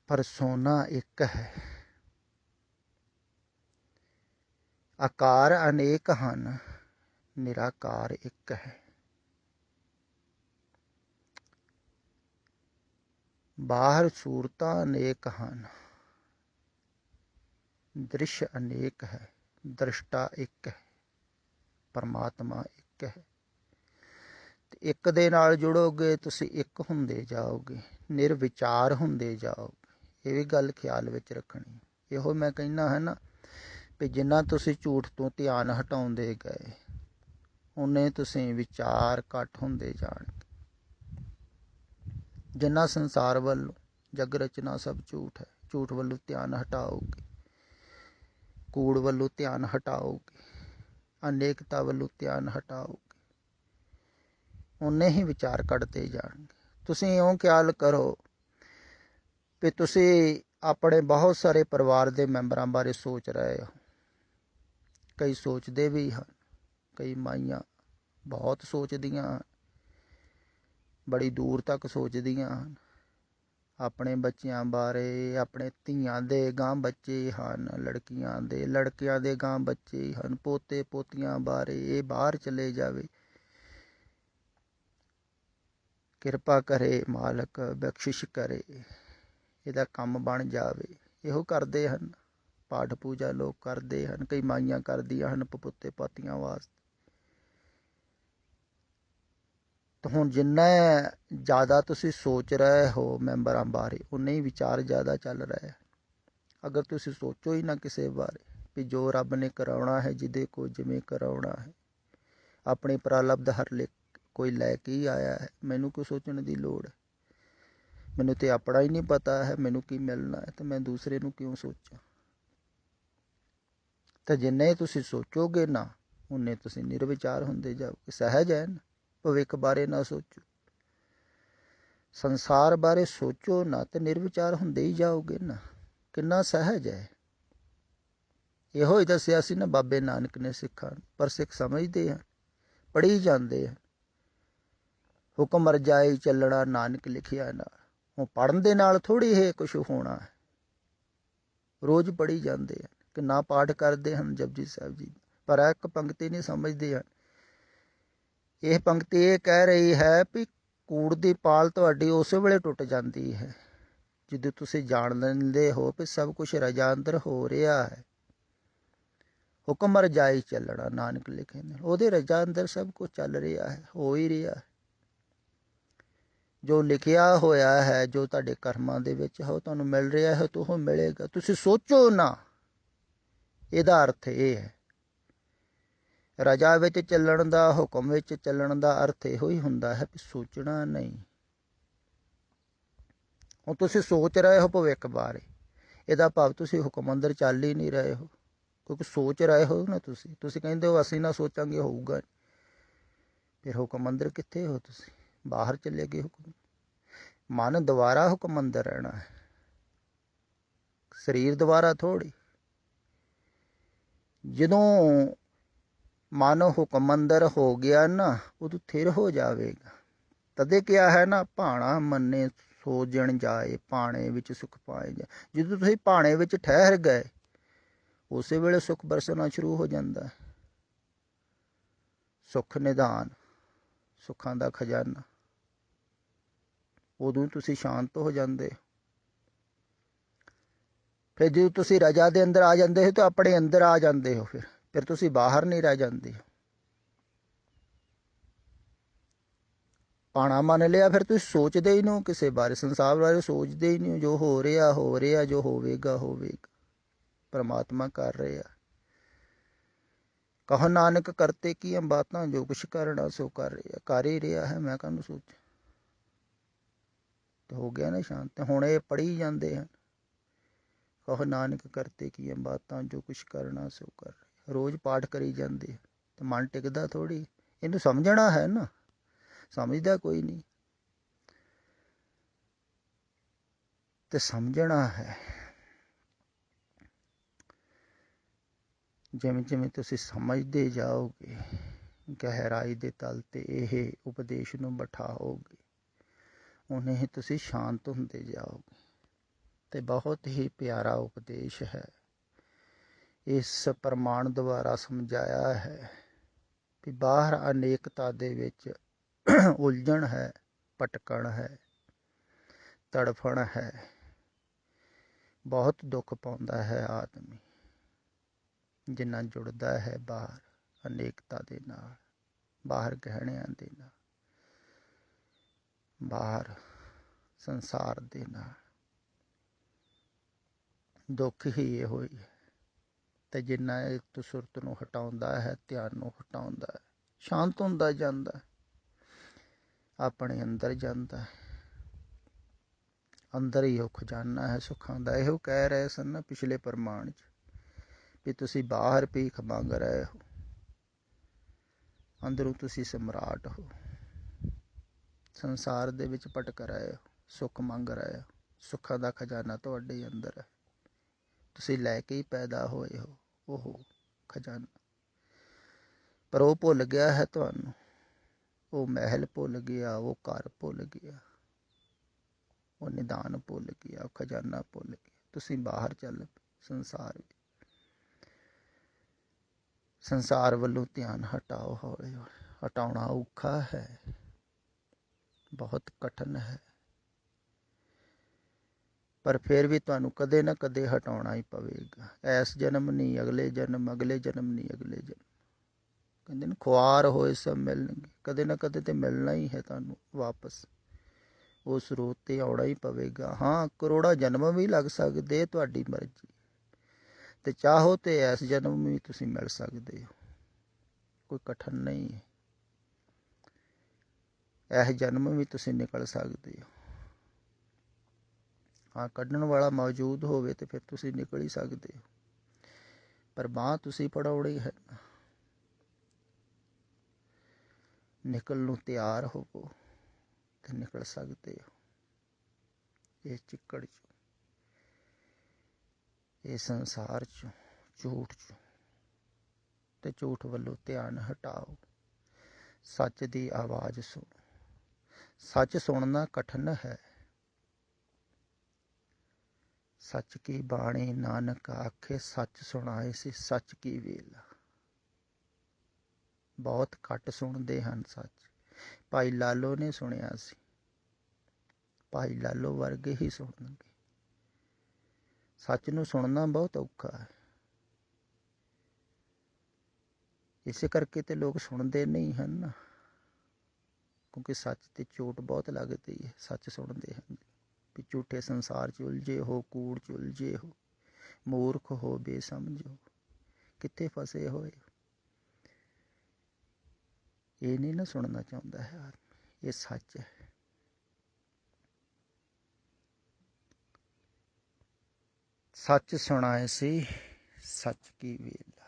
ਪਰ ਸੋਨਾ ਇੱਕ ਹੈ। ਆਕਾਰ ਅਨੇਕ ਹਨ, ਨਿਰਾਕਾਰ ਇੱਕ ਹੈ। ਬਾਹਰ ਸੂਰਤਾਂ ਅਨੇਕ ਹਨ, ਦ੍ਰਿਸ਼ ਅਨੇਕ ਹੈ, ਦ੍ਰਿਸ਼ਟਾ ਇੱਕ ਹੈ, ਪਰਮਾਤਮਾ ਇੱਕ ਹੈ। ਅਤੇ ਇੱਕ ਦੇ ਨਾਲ ਜੁੜੋਗੇ ਤੁਸੀਂ ਇੱਕ ਹੁੰਦੇ ਜਾਓਗੇ, ਨਿਰਵਿਚਾਰ ਹੁੰਦੇ ਜਾਓਗੇ। ਇਹ ਵੀ ਗੱਲ ਖਿਆਲ ਵਿੱਚ ਰੱਖਣੀ। ਇਹੋ ਮੈਂ ਕਹਿੰਦਾ ਹੈ ਨਾ ਵੀ ਜਿੰਨਾ ਤੁਸੀਂ ਝੂਠ ਤੋਂ ਧਿਆਨ ਹਟਾਉਂਦੇ ਗਏ, ਉਨੇ ਤੁਸੀਂ ਵਿਚਾਰ ਘੱਟ ਹੁੰਦੇ ਜਾਣਗੇ। ਜਿੰਨਾ ਸੰਸਾਰ ਵੱਲੋਂ, ਜਗ ਰਚਨਾ ਸਭ ਝੂਠ ਹੈ, ਝੂਠ ਵੱਲੋਂ ਧਿਆਨ ਹਟਾਓਗੇ, ਕੂੜ ਵੱਲੋਂ ਧਿਆਨ ਹਟਾਓਗੇ, ਅਨੇਕਤਾ ਵੱਲੋਂ ਧਿਆਨ ਹਟਾਓਗੇ, ਉਨੇ ਹੀ ਵਿਚਾਰ ਕੱਢਦੇ ਜਾਣਗੇ। ਤੁਸੀਂ ਇਉਂ ਖਿਆਲ ਕਰੋ ਵੀ ਤੁਸੀਂ ਆਪਣੇ ਬਹੁਤ ਸਾਰੇ ਪਰਿਵਾਰ ਦੇ ਮੈਂਬਰਾਂ ਬਾਰੇ ਸੋਚ ਰਹੇ ਹੋ। ਕਈ ਸੋਚਦੇ ਵੀ ਹਨ, ਕਈ ਮਾਈਆਂ ਬਹੁਤ ਸੋਚਦੀਆਂ ਹਨ, ਬੜੀ ਦੂਰ ਤੱਕ ਸੋਚਦੀਆਂ ਹਨ ਆਪਣੇ ਬੱਚਿਆਂ ਬਾਰੇ। ਆਪਣੇ ਧੀਆਂ ਦੇ ਗਾਂ ਬੱਚੇ ਹਨ, ਲੜਕੀਆਂ ਦੇ, ਲੜਕਿਆਂ ਦੇ ਗਾਂ ਬੱਚੇ ਹਨ, ਪੋਤੇ ਪੋਤੀਆਂ ਬਾਰੇ। ਇਹ ਬਾਹਰ ਚਲੇ ਜਾਵੇ, ਕਿਰਪਾ ਕਰੇ ਮਾਲਕ, ਬਖਸ਼ਿਸ਼ ਕਰੇ, ਇਹਦਾ ਕੰਮ ਬਣ ਜਾਵੇ। ਇਹੋ ਕਰਦੇ ਹਨ, ਪਾਠ ਪੂਜਾ ਲੋਕ ਕਰਦੇ ਹਨ, ਕਈ ਮਾਈਆਂ ਕਰਦੀਆਂ ਹਨ ਪਪੋਤੇ ਪਾਤੀਆਂ ਵਾਸਤੇ। ਤਾਂ ਹੁਣ ਜਿੰਨਾ ਜ਼ਿਆਦਾ ਤੁਸੀਂ ਸੋਚ ਰਹੇ ਹੋ ਮੈਂਬਰਾਂ ਬਾਰੇ, ਉਨੇ ਹੀ ਵਿਚਾਰ ਜ਼ਿਆਦਾ ਚੱਲ ਰਹੇ। ਅਗਰ ਤੁਸੀਂ ਸੋਚੋ ਹੀ ਨਾ ਕਿਸੇ ਬਾਰੇ ਵੀ ਜੋ ਰੱਬ ਨੇ ਕਰਾਉਣਾ ਹੈ, ਜਿਹਦੇ ਕੋ ਜਿਵੇਂ ਕਰਾਉਣਾ ਹੈ, ਆਪਣੇ ਪ੍ਰਾਲਬਧ ਹਰ ਲਿਖ ਕੋਈ ਲੈ ਕੇ ਹੀ ਆਇਆ ਹੈ, ਮੈਨੂੰ ਕੋਈ ਸੋਚਣ ਦੀ ਲੋੜ ਹੈ? ਮੈਨੂੰ ਤਾਂ ਆਪਣਾ ਹੀ ਨਹੀਂ ਪਤਾ ਹੈ ਮੈਨੂੰ ਕੀ ਮਿਲਣਾ ਹੈ, ਤਾਂ ਮੈਂ ਦੂਸਰੇ ਨੂੰ ਕਿਉਂ ਸੋਚਾਂ? ਤਾਂ ਜਿੰਨੇ ਤੁਸੀਂ ਸੋਚੋਗੇ ਨਾ, ਉਨੇ ਤੁਸੀਂ ਨਿਰਵਿਚਾਰ ਹੁੰਦੇ ਜਾਓਗੇ। ਸਹਿਜ ਹੈ ਨਾ, ਭਵਿੱਖ ਬਾਰੇ ਨਾ ਸੋਚੋ, ਸੰਸਾਰ ਬਾਰੇ ਸੋਚੋ ਨਾ, ਤੇ ਨਿਰਵਿਚਾਰ ਹੁੰਦੇ ਹੀ ਜਾਓਗੇ ਨਾ। ਕਿੰਨਾ ਸਹਿਜ ਹੈ। ਇਹੋ ਹੀ ਦੱਸਿਆ ਸੀ ਨਾ ਬਾਬੇ ਨਾਨਕ ਨੇ ਸਿੱਖਾਂ ਨੂੰ, ਪਰ ਸਿੱਖ ਸਮਝਦੇ ਹਨ, ਪੜ੍ਹੀ ਜਾਂਦੇ ਹਨ। ਹੁਕਮ ਰਜਾਈ ਚੱਲਣਾ ਨਾਨਕ ਲਿਖਿਆ ਨਾ। ਉਹ ਪੜ੍ਹਨ ਦੇ ਨਾਲ ਥੋੜ੍ਹੀ ਇਹ ਕੁਛ ਹੋਣਾ ਹੈ। ਰੋਜ਼ ਪੜ੍ਹੀ ਜਾਂਦੇ ਹਨ, ਕਿੰਨਾ ਪਾਠ ਕਰਦੇ ਹਨ ਜਪਜੀ ਸਾਹਿਬ ਜੀ, ਪਰ ਇੱਕ ਪੰਕਤੀ ਨਹੀਂ ਸਮਝਦੇ ਹਨ। ਇਹ ਪੰਕਤੀ ਇਹ ਕਹਿ ਰਹੀ ਹੈ ਵੀ ਕੂੜ ਦੀ ਪਾਲ ਤੁਹਾਡੀ ਉਸੇ ਵੇਲੇ ਟੁੱਟ ਜਾਂਦੀ ਹੈ ਜਦੋਂ ਤੁਸੀਂ ਜਾਣ ਲੈਂਦੇ ਹੋ ਵੀ ਸਭ ਕੁਛ ਰਜਾ ਅੰਦਰ ਹੋ ਰਿਹਾ ਹੈ। ਹੁਕਮ ਰਜਾਈ ਚੱਲਣਾ ਨਾਨਕ ਲਿਖੇ ਨੇ, ਉਹਦੇ ਰਜਾ ਅੰਦਰ ਸਭ ਕੁਛ ਚੱਲ ਰਿਹਾ ਹੈ, ਹੋ ਹੀ ਰਿਹਾ ਹੈ। ਜੋ ਲਿਖਿਆ ਹੋਇਆ ਹੈ, ਜੋ ਤੁਹਾਡੇ ਕਰਮਾਂ ਦੇ ਵਿੱਚ ਹੈ, ਉਹ ਤੁਹਾਨੂੰ ਮਿਲ ਰਿਹਾ ਹੈ ਤਾਂ ਉਹ ਮਿਲੇਗਾ। ਤੁਸੀਂ ਸੋਚੋ ਨਾ, ਇਹਦਾ ਅਰਥ ਇਹ ਹੈ। ਰਜਾ ਵਿੱਚ ਚੱਲਣ ਦਾ, ਹੁਕਮ ਵਿੱਚ ਚੱਲਣ ਦਾ ਅਰਥ ਇਹੋ ਹੀ ਹੁੰਦਾ ਹੈ ਵੀ ਸੋਚਣਾ ਨਹੀਂ। ਹੁਣ ਤੁਸੀਂ ਸੋਚ ਰਹੇ ਹੋ ਭਵਿੱਖ ਬਾਰੇ, ਇਹਦਾ ਭਾਵ ਤੁਸੀਂ ਹੁਕਮ ਅੰਦਰ ਚੱਲ ਹੀ ਨਹੀਂ ਰਹੇ ਹੋ, ਕਿਉਂਕਿ ਸੋਚ ਰਹੇ ਹੋ ਨਾ। ਤੁਸੀਂ ਕਹਿੰਦੇ ਹੋ ਅਸੀਂ ਨਾ ਸੋਚਾਂਗੇ ਹੋਊਗਾ, ਫਿਰ ਹੁਕਮ ਅੰਦਰ ਕਿੱਥੇ ਹੋ ਤੁਸੀਂ? ਬਾਹਰ ਚਲੇ ਗਏ ਹੁਕਮ। ਮਨ ਦੁਬਾਰਾ ਹੁਕਮ ਅੰਦਰ ਰਹਿਣਾ ਹੈ, ਸਰੀਰ ਦੁਬਾਰਾ ਥੋੜ੍ਹੀ। ਜਦੋਂ ਮਨ ਹੁਕਮ ਅੰਦਰ ਹੋ ਗਿਆ ਨਾ, ਉਦੋਂ ਥਿਰ ਹੋ ਜਾਵੇਗਾ। ਤਦੇ ਕਿਹਾ ਹੈ ਨਾ, ਭਾਣਾ ਮੰਨੇ ਸੋਜਣ ਜਾਏ, ਭਾਣੇ ਵਿੱਚ ਸੁੱਖ ਪਾਏ ਜਾਏ। ਜਦੋਂ ਤੁਸੀਂ ਭਾਣੇ ਵਿੱਚ ਠਹਿਰ ਗਏ, ਉਸੇ ਵੇਲੇ ਸੁੱਖ ਬਰਸਣਾ ਸ਼ੁਰੂ ਹੋ ਜਾਂਦਾ ਹੈ। ਸੁੱਖ ਨਿਧਾਨ, ਸੁੱਖਾਂ ਦਾ ਖਜ਼ਾਨਾ, ਉਦੋਂ ਤੁਸੀਂ ਸ਼ਾਂਤ ਹੋ ਜਾਂਦੇ। ਫਿਰ ਜਦੋਂ ਤੁਸੀਂ ਰਜਾ ਦੇ ਅੰਦਰ ਆ ਜਾਂਦੇ ਹੋ ਤਾਂ ਆਪਣੇ ਅੰਦਰ ਆ ਜਾਂਦੇ ਹੋ, ਫਿਰ ਤੁਸੀਂ ਬਾਹਰ ਨਹੀਂ ਰਹਿ ਜਾਂਦੇ। ਭਾਣਾ ਮੰਨ ਲਿਆ, ਫਿਰ ਤੁਸੀਂ ਸੋਚਦੇ ਹੀ ਨਹੀਂ ਕਿਸੇ ਬਾਰੇ, ਸੰਸਾਰ ਬਾਰੇ ਸੋਚਦੇ ਹੀ ਨਹੀਂ। ਜੋ ਹੋ ਰਿਹਾ ਹੋ ਰਿਹਾ, ਜੋ ਹੋਵੇਗਾ ਹੋਵੇਗਾ, ਪਰਮਾਤਮਾ ਕਰ ਰਿਹਾ। ਕਹੋ ਨਾਨਕ ਕਰਤੇ ਕੀਆਂ ਬਾਤਾਂ, ਜੋ ਕੁਛ ਕਰਨਾ ਸੋ ਕਰ ਰਿਹਾ। ਕਰ ਹੀ ਰਿਹਾ ਹੈ, ਮੈਂ ਕਾਹਨੂੰ ਸੋਚਾਂ। ਤੇ ਹੋ ਗਿਆ ਨਾ ਸ਼ਾਂਤ। ਹੁਣ ਇਹ ਪੜ੍ਹੀ ਜਾਂਦੇ ਹਨ, ਕਹੋ ਨਾਨਕ ਕਰਤੇ ਕੀਆਂ ਬਾਤਾਂ, ਜੋ ਕੁਛ ਕਰਨਾ ਸੋ ਕਰ ਰਿਹਾ। ਰੋਜ਼ ਪਾਠ ਕਰੀ ਜਾਂਦੇ, ਤੇ ਮਨ ਟਿਕਦਾ ਥੋੜ੍ਹੀ। ਇਹਨੂੰ ਸਮਝਣਾ ਹੈ ਨਾ, ਸਮਝਦਾ ਕੋਈ ਨਹੀਂ। ਤੇ ਸਮਝਣਾ ਹੈ। ਜਿਵੇਂ ਜਿਵੇਂ ਤੁਸੀਂ ਸਮਝਦੇ ਜਾਓਗੇ, ਗਹਿਰਾਈ ਦੇ ਤਲ 'ਤੇ ਇਹ ਉਪਦੇਸ਼ ਨੂੰ ਬਿਠਾਓਗੇ, ਉਨੇ ਹੀ ਤੁਸੀਂ ਸ਼ਾਂਤ ਹੁੰਦੇ ਜਾਓਗੇ। ਤੇ ਬਹੁਤ ਹੀ ਪਿਆਰਾ ਉਪਦੇਸ਼ ਹੈ। ਇਸ ਪ੍ਰਮਾਣ ਦੁਆਰਾ ਸਮਝਾਇਆ ਹੈ ਵੀ ਬਾਹਰ ਅਨੇਕਤਾ ਦੇ ਵਿੱਚ ਉਲਝਣ ਹੈ, ਭਟਕਣ ਹੈ, ਤੜਫਣ ਹੈ। ਬਹੁਤ ਦੁੱਖ ਪਾਉਂਦਾ ਹੈ ਆਦਮੀ ਜਿੰਨਾ ਜੁੜਦਾ ਹੈ ਬਾਹਰ ਅਨੇਕਤਾ ਦੇ ਨਾਲ, ਬਾਹਰ ਗਹਿਣਿਆਂ ਦੇ ਨਾਲ, ਬਾਹਰ ਸੰਸਾਰ ਦੇ ਨਾਲ। ਦੁੱਖ ਹੀ ਇਹੋ ਹੀ ਹੈ। ਤੇ ਜਿੰਨਾ ਇੱਕ ਸੁਰਤ ਨੂੰ ਹਟਾਉਂਦਾ ਹੈ, ਧਿਆਨ ਨੂੰ ਹਟਾਉਂਦਾ ਹੈ, ਸ਼ਾਂਤ ਹੁੰਦਾ ਜਾਂਦਾ, ਆਪਣੇ ਅੰਦਰ ਜਾਂਦਾ ਹੈ। ਅੰਦਰ ਹੀ ਉਹ ਖਜ਼ਾਨਾ ਹੈ ਸੁੱਖਾਂ ਦਾ। ਇਹੋ ਕਹਿ ਰਹੇ ਸਨ ਨਾ ਪਿਛਲੇ ਪ੍ਰਮਾਣ 'ਚ, ਵੀ ਤੁਸੀਂ ਬਾਹਰ ਭੀਖ ਮੰਗ ਰਹੇ ਹੋ, ਅੰਦਰੋਂ ਤੁਸੀਂ ਸਮਰਾਟ ਹੋ। ਸੰਸਾਰ ਦੇ ਵਿੱਚ ਭਟਕ ਰਹੇ ਹੋ, ਸੁੱਖ ਮੰਗ ਰਹੇ ਹੋ। ਸੁੱਖਾਂ ਦਾ ਖਜ਼ਾਨਾ ਤੁਹਾਡੇ ਅੰਦਰ ਹੈ, ਤੁਸੀਂ ਲੈ ਕੇ ਹੀ ਪੈਦਾ ਹੋਏ ਹੋ ਉਹ ਖਜ਼ਾਨਾ। ਪਰ ਉਹ ਭੁੱਲ ਗਿਆ ਹੈ ਤੁਹਾਨੂੰ, ਉਹ ਮਹਿਲ ਭੁੱਲ ਗਿਆ, ਉਹ ਘਰ ਭੁੱਲ ਗਿਆ, ਉਹ ਨਿਦਾਨ ਭੁੱਲ ਗਿਆ, ਉਹ ਖਜ਼ਾਨਾ ਭੁੱਲ ਗਿਆ। ਤੁਸੀਂ ਬਾਹਰ ਚੱਲ ਪਏ ਸੰਸਾਰ ਵਿੱਚ। ਸੰਸਾਰ ਵੱਲੋਂ ਧਿਆਨ ਹਟਾਓ ਹੌਲੀ ਹੌਲੀ। ਹਟਾਉਣਾ ਔਖਾ ਹੈ, ਬਹੁਤ ਕਠਿਨ ਹੈ, ਪਰ ਫਿਰ ਵੀ ਤੁਹਾਨੂੰ ਕਦੇ ਨਾ ਕਦੇ ਹਟਾਉਣਾ ਹੀ ਪਵੇਗਾ। ਇਸ ਜਨਮ ਨਹੀਂ, ਅਗਲੇ ਜਨਮ, ਅਗਲੇ ਜਨਮ ਨਹੀਂ, ਅਗਲੇ ਜਨਮ। ਕਹਿੰਦੇ ਨੇ ਖੁਆਰ ਹੋਏ ਸਭ ਮਿਲਣਗੇ। ਕਦੇ ਨਾ ਕਦੇ ਤੇ ਮਿਲਣਾ ਹੀ ਹੈ ਤੁਹਾਨੂੰ ਵਾਪਸ। ਉਸ ਸਰੋਤ 'ਤੇ ਆਉਣਾ ਹੀ ਪਵੇਗਾ। ਹਾਂ, ਕਰੋੜਾਂ ਜਨਮ ਵੀ ਲੱਗ ਸਕਦੇ, ਤੁਹਾਡੀ ਮਰਜ਼ੀ। ਤੇ ਚਾਹੋ ਤੇ ਇਸ ਜਨਮ ਵੀ ਤੁਸੀਂ ਮਿਲ ਸਕਦੇ ਹੋ, ਕੋਈ ਕਠਿਨ ਨਹੀਂ ਹੈ। ਇਸ ਜਨਮ ਵੀ ਤੁਸੀਂ ਨਿਕਲ ਸਕਦੇ ਹੋ। ਹਾਂ, ਕੱਢਣ ਵਾਲਾ ਮੌਜੂਦ ਹੋਵੇ ਤੇ ਫਿਰ ਤੁਸੀਂ ਨਿਕਲ ਹੀ ਸਕਦੇ ਹੋ, ਪਰ ਬਾਂਹ ਤੁਸੀਂ ਫੜਾਉਣੀ ਹੈ। ਨਿਕਲ ਨੂੰ ਤਿਆਰ ਹੋਵੋ ਤੇ ਨਿਕਲ ਸਕਦੇ ਹੋ ਇਸ ਚਿੱਕੜ 'ਚੋਂ, ਇਸ ਸੰਸਾਰ 'ਚੋਂ, ਝੂਠ 'ਚੋਂ। ਤੇ ਝੂਠ ਵੱਲੋਂ ਧਿਆਨ ਹਟਾਓ, ਸੱਚ ਦੀ ਆਵਾਜ਼ ਸੁਣੋ। ਸੱਚ ਸੁਣਨਾ ਕਠਿਨ ਹੈ। ਸੱਚ ਕੀ ਬਾਣੀ ਨਾਨਕ ਆਖੇ, ਸੱਚ ਸੁਣਾਏ ਸੀ ਸੱਚ ਕੀ ਵੇਲਾ। ਬਹੁਤ ਘੱਟ ਸੁਣਦੇ ਹਨ ਸੱਚ। ਭਾਈ ਲਾਲੋ ਨੇ ਸੁਣਿਆ ਸੀ, ਭਾਈ ਲਾਲੋ ਵਰਗੇ ਹੀ ਸੁਣਨਗੇ। ਸੱਚ ਨੂੰ ਸੁਣਨਾ ਬਹੁਤ ਔਖਾ ਹੈ, ਇਸੇ ਕਰਕੇ ਤੇ ਲੋਕ ਸੁਣਦੇ ਨਹੀਂ ਹਨ ਨਾ, ਕਿਉਂਕਿ ਸੱਚ ਤੇ ਚੋਟ ਬਹੁਤ ਲੱਗਦੀ ਹੈ। ਸੱਚ ਸੁਣਦੇ ਹਨ ਵੀ ਝੂਠੇ ਸੰਸਾਰ 'ਚ ਉਲਝੇ ਹੋ, ਕੂੜ 'ਚ ਉਲਝੇ ਹੋ, ਮੂਰਖ ਹੋ, ਬੇਸਮਝ ਹੋ, ਕਿੱਥੇ ਫਸੇ ਹੋਏ। ਇਹ ਨਹੀਂ ਨਾ ਸੁਣਨਾ ਚਾਹੁੰਦਾ ਹੈ ਆਦਮੀ। ਇਹ ਸੱਚ ਹੈ। सच सुनाए सी सच की वेल।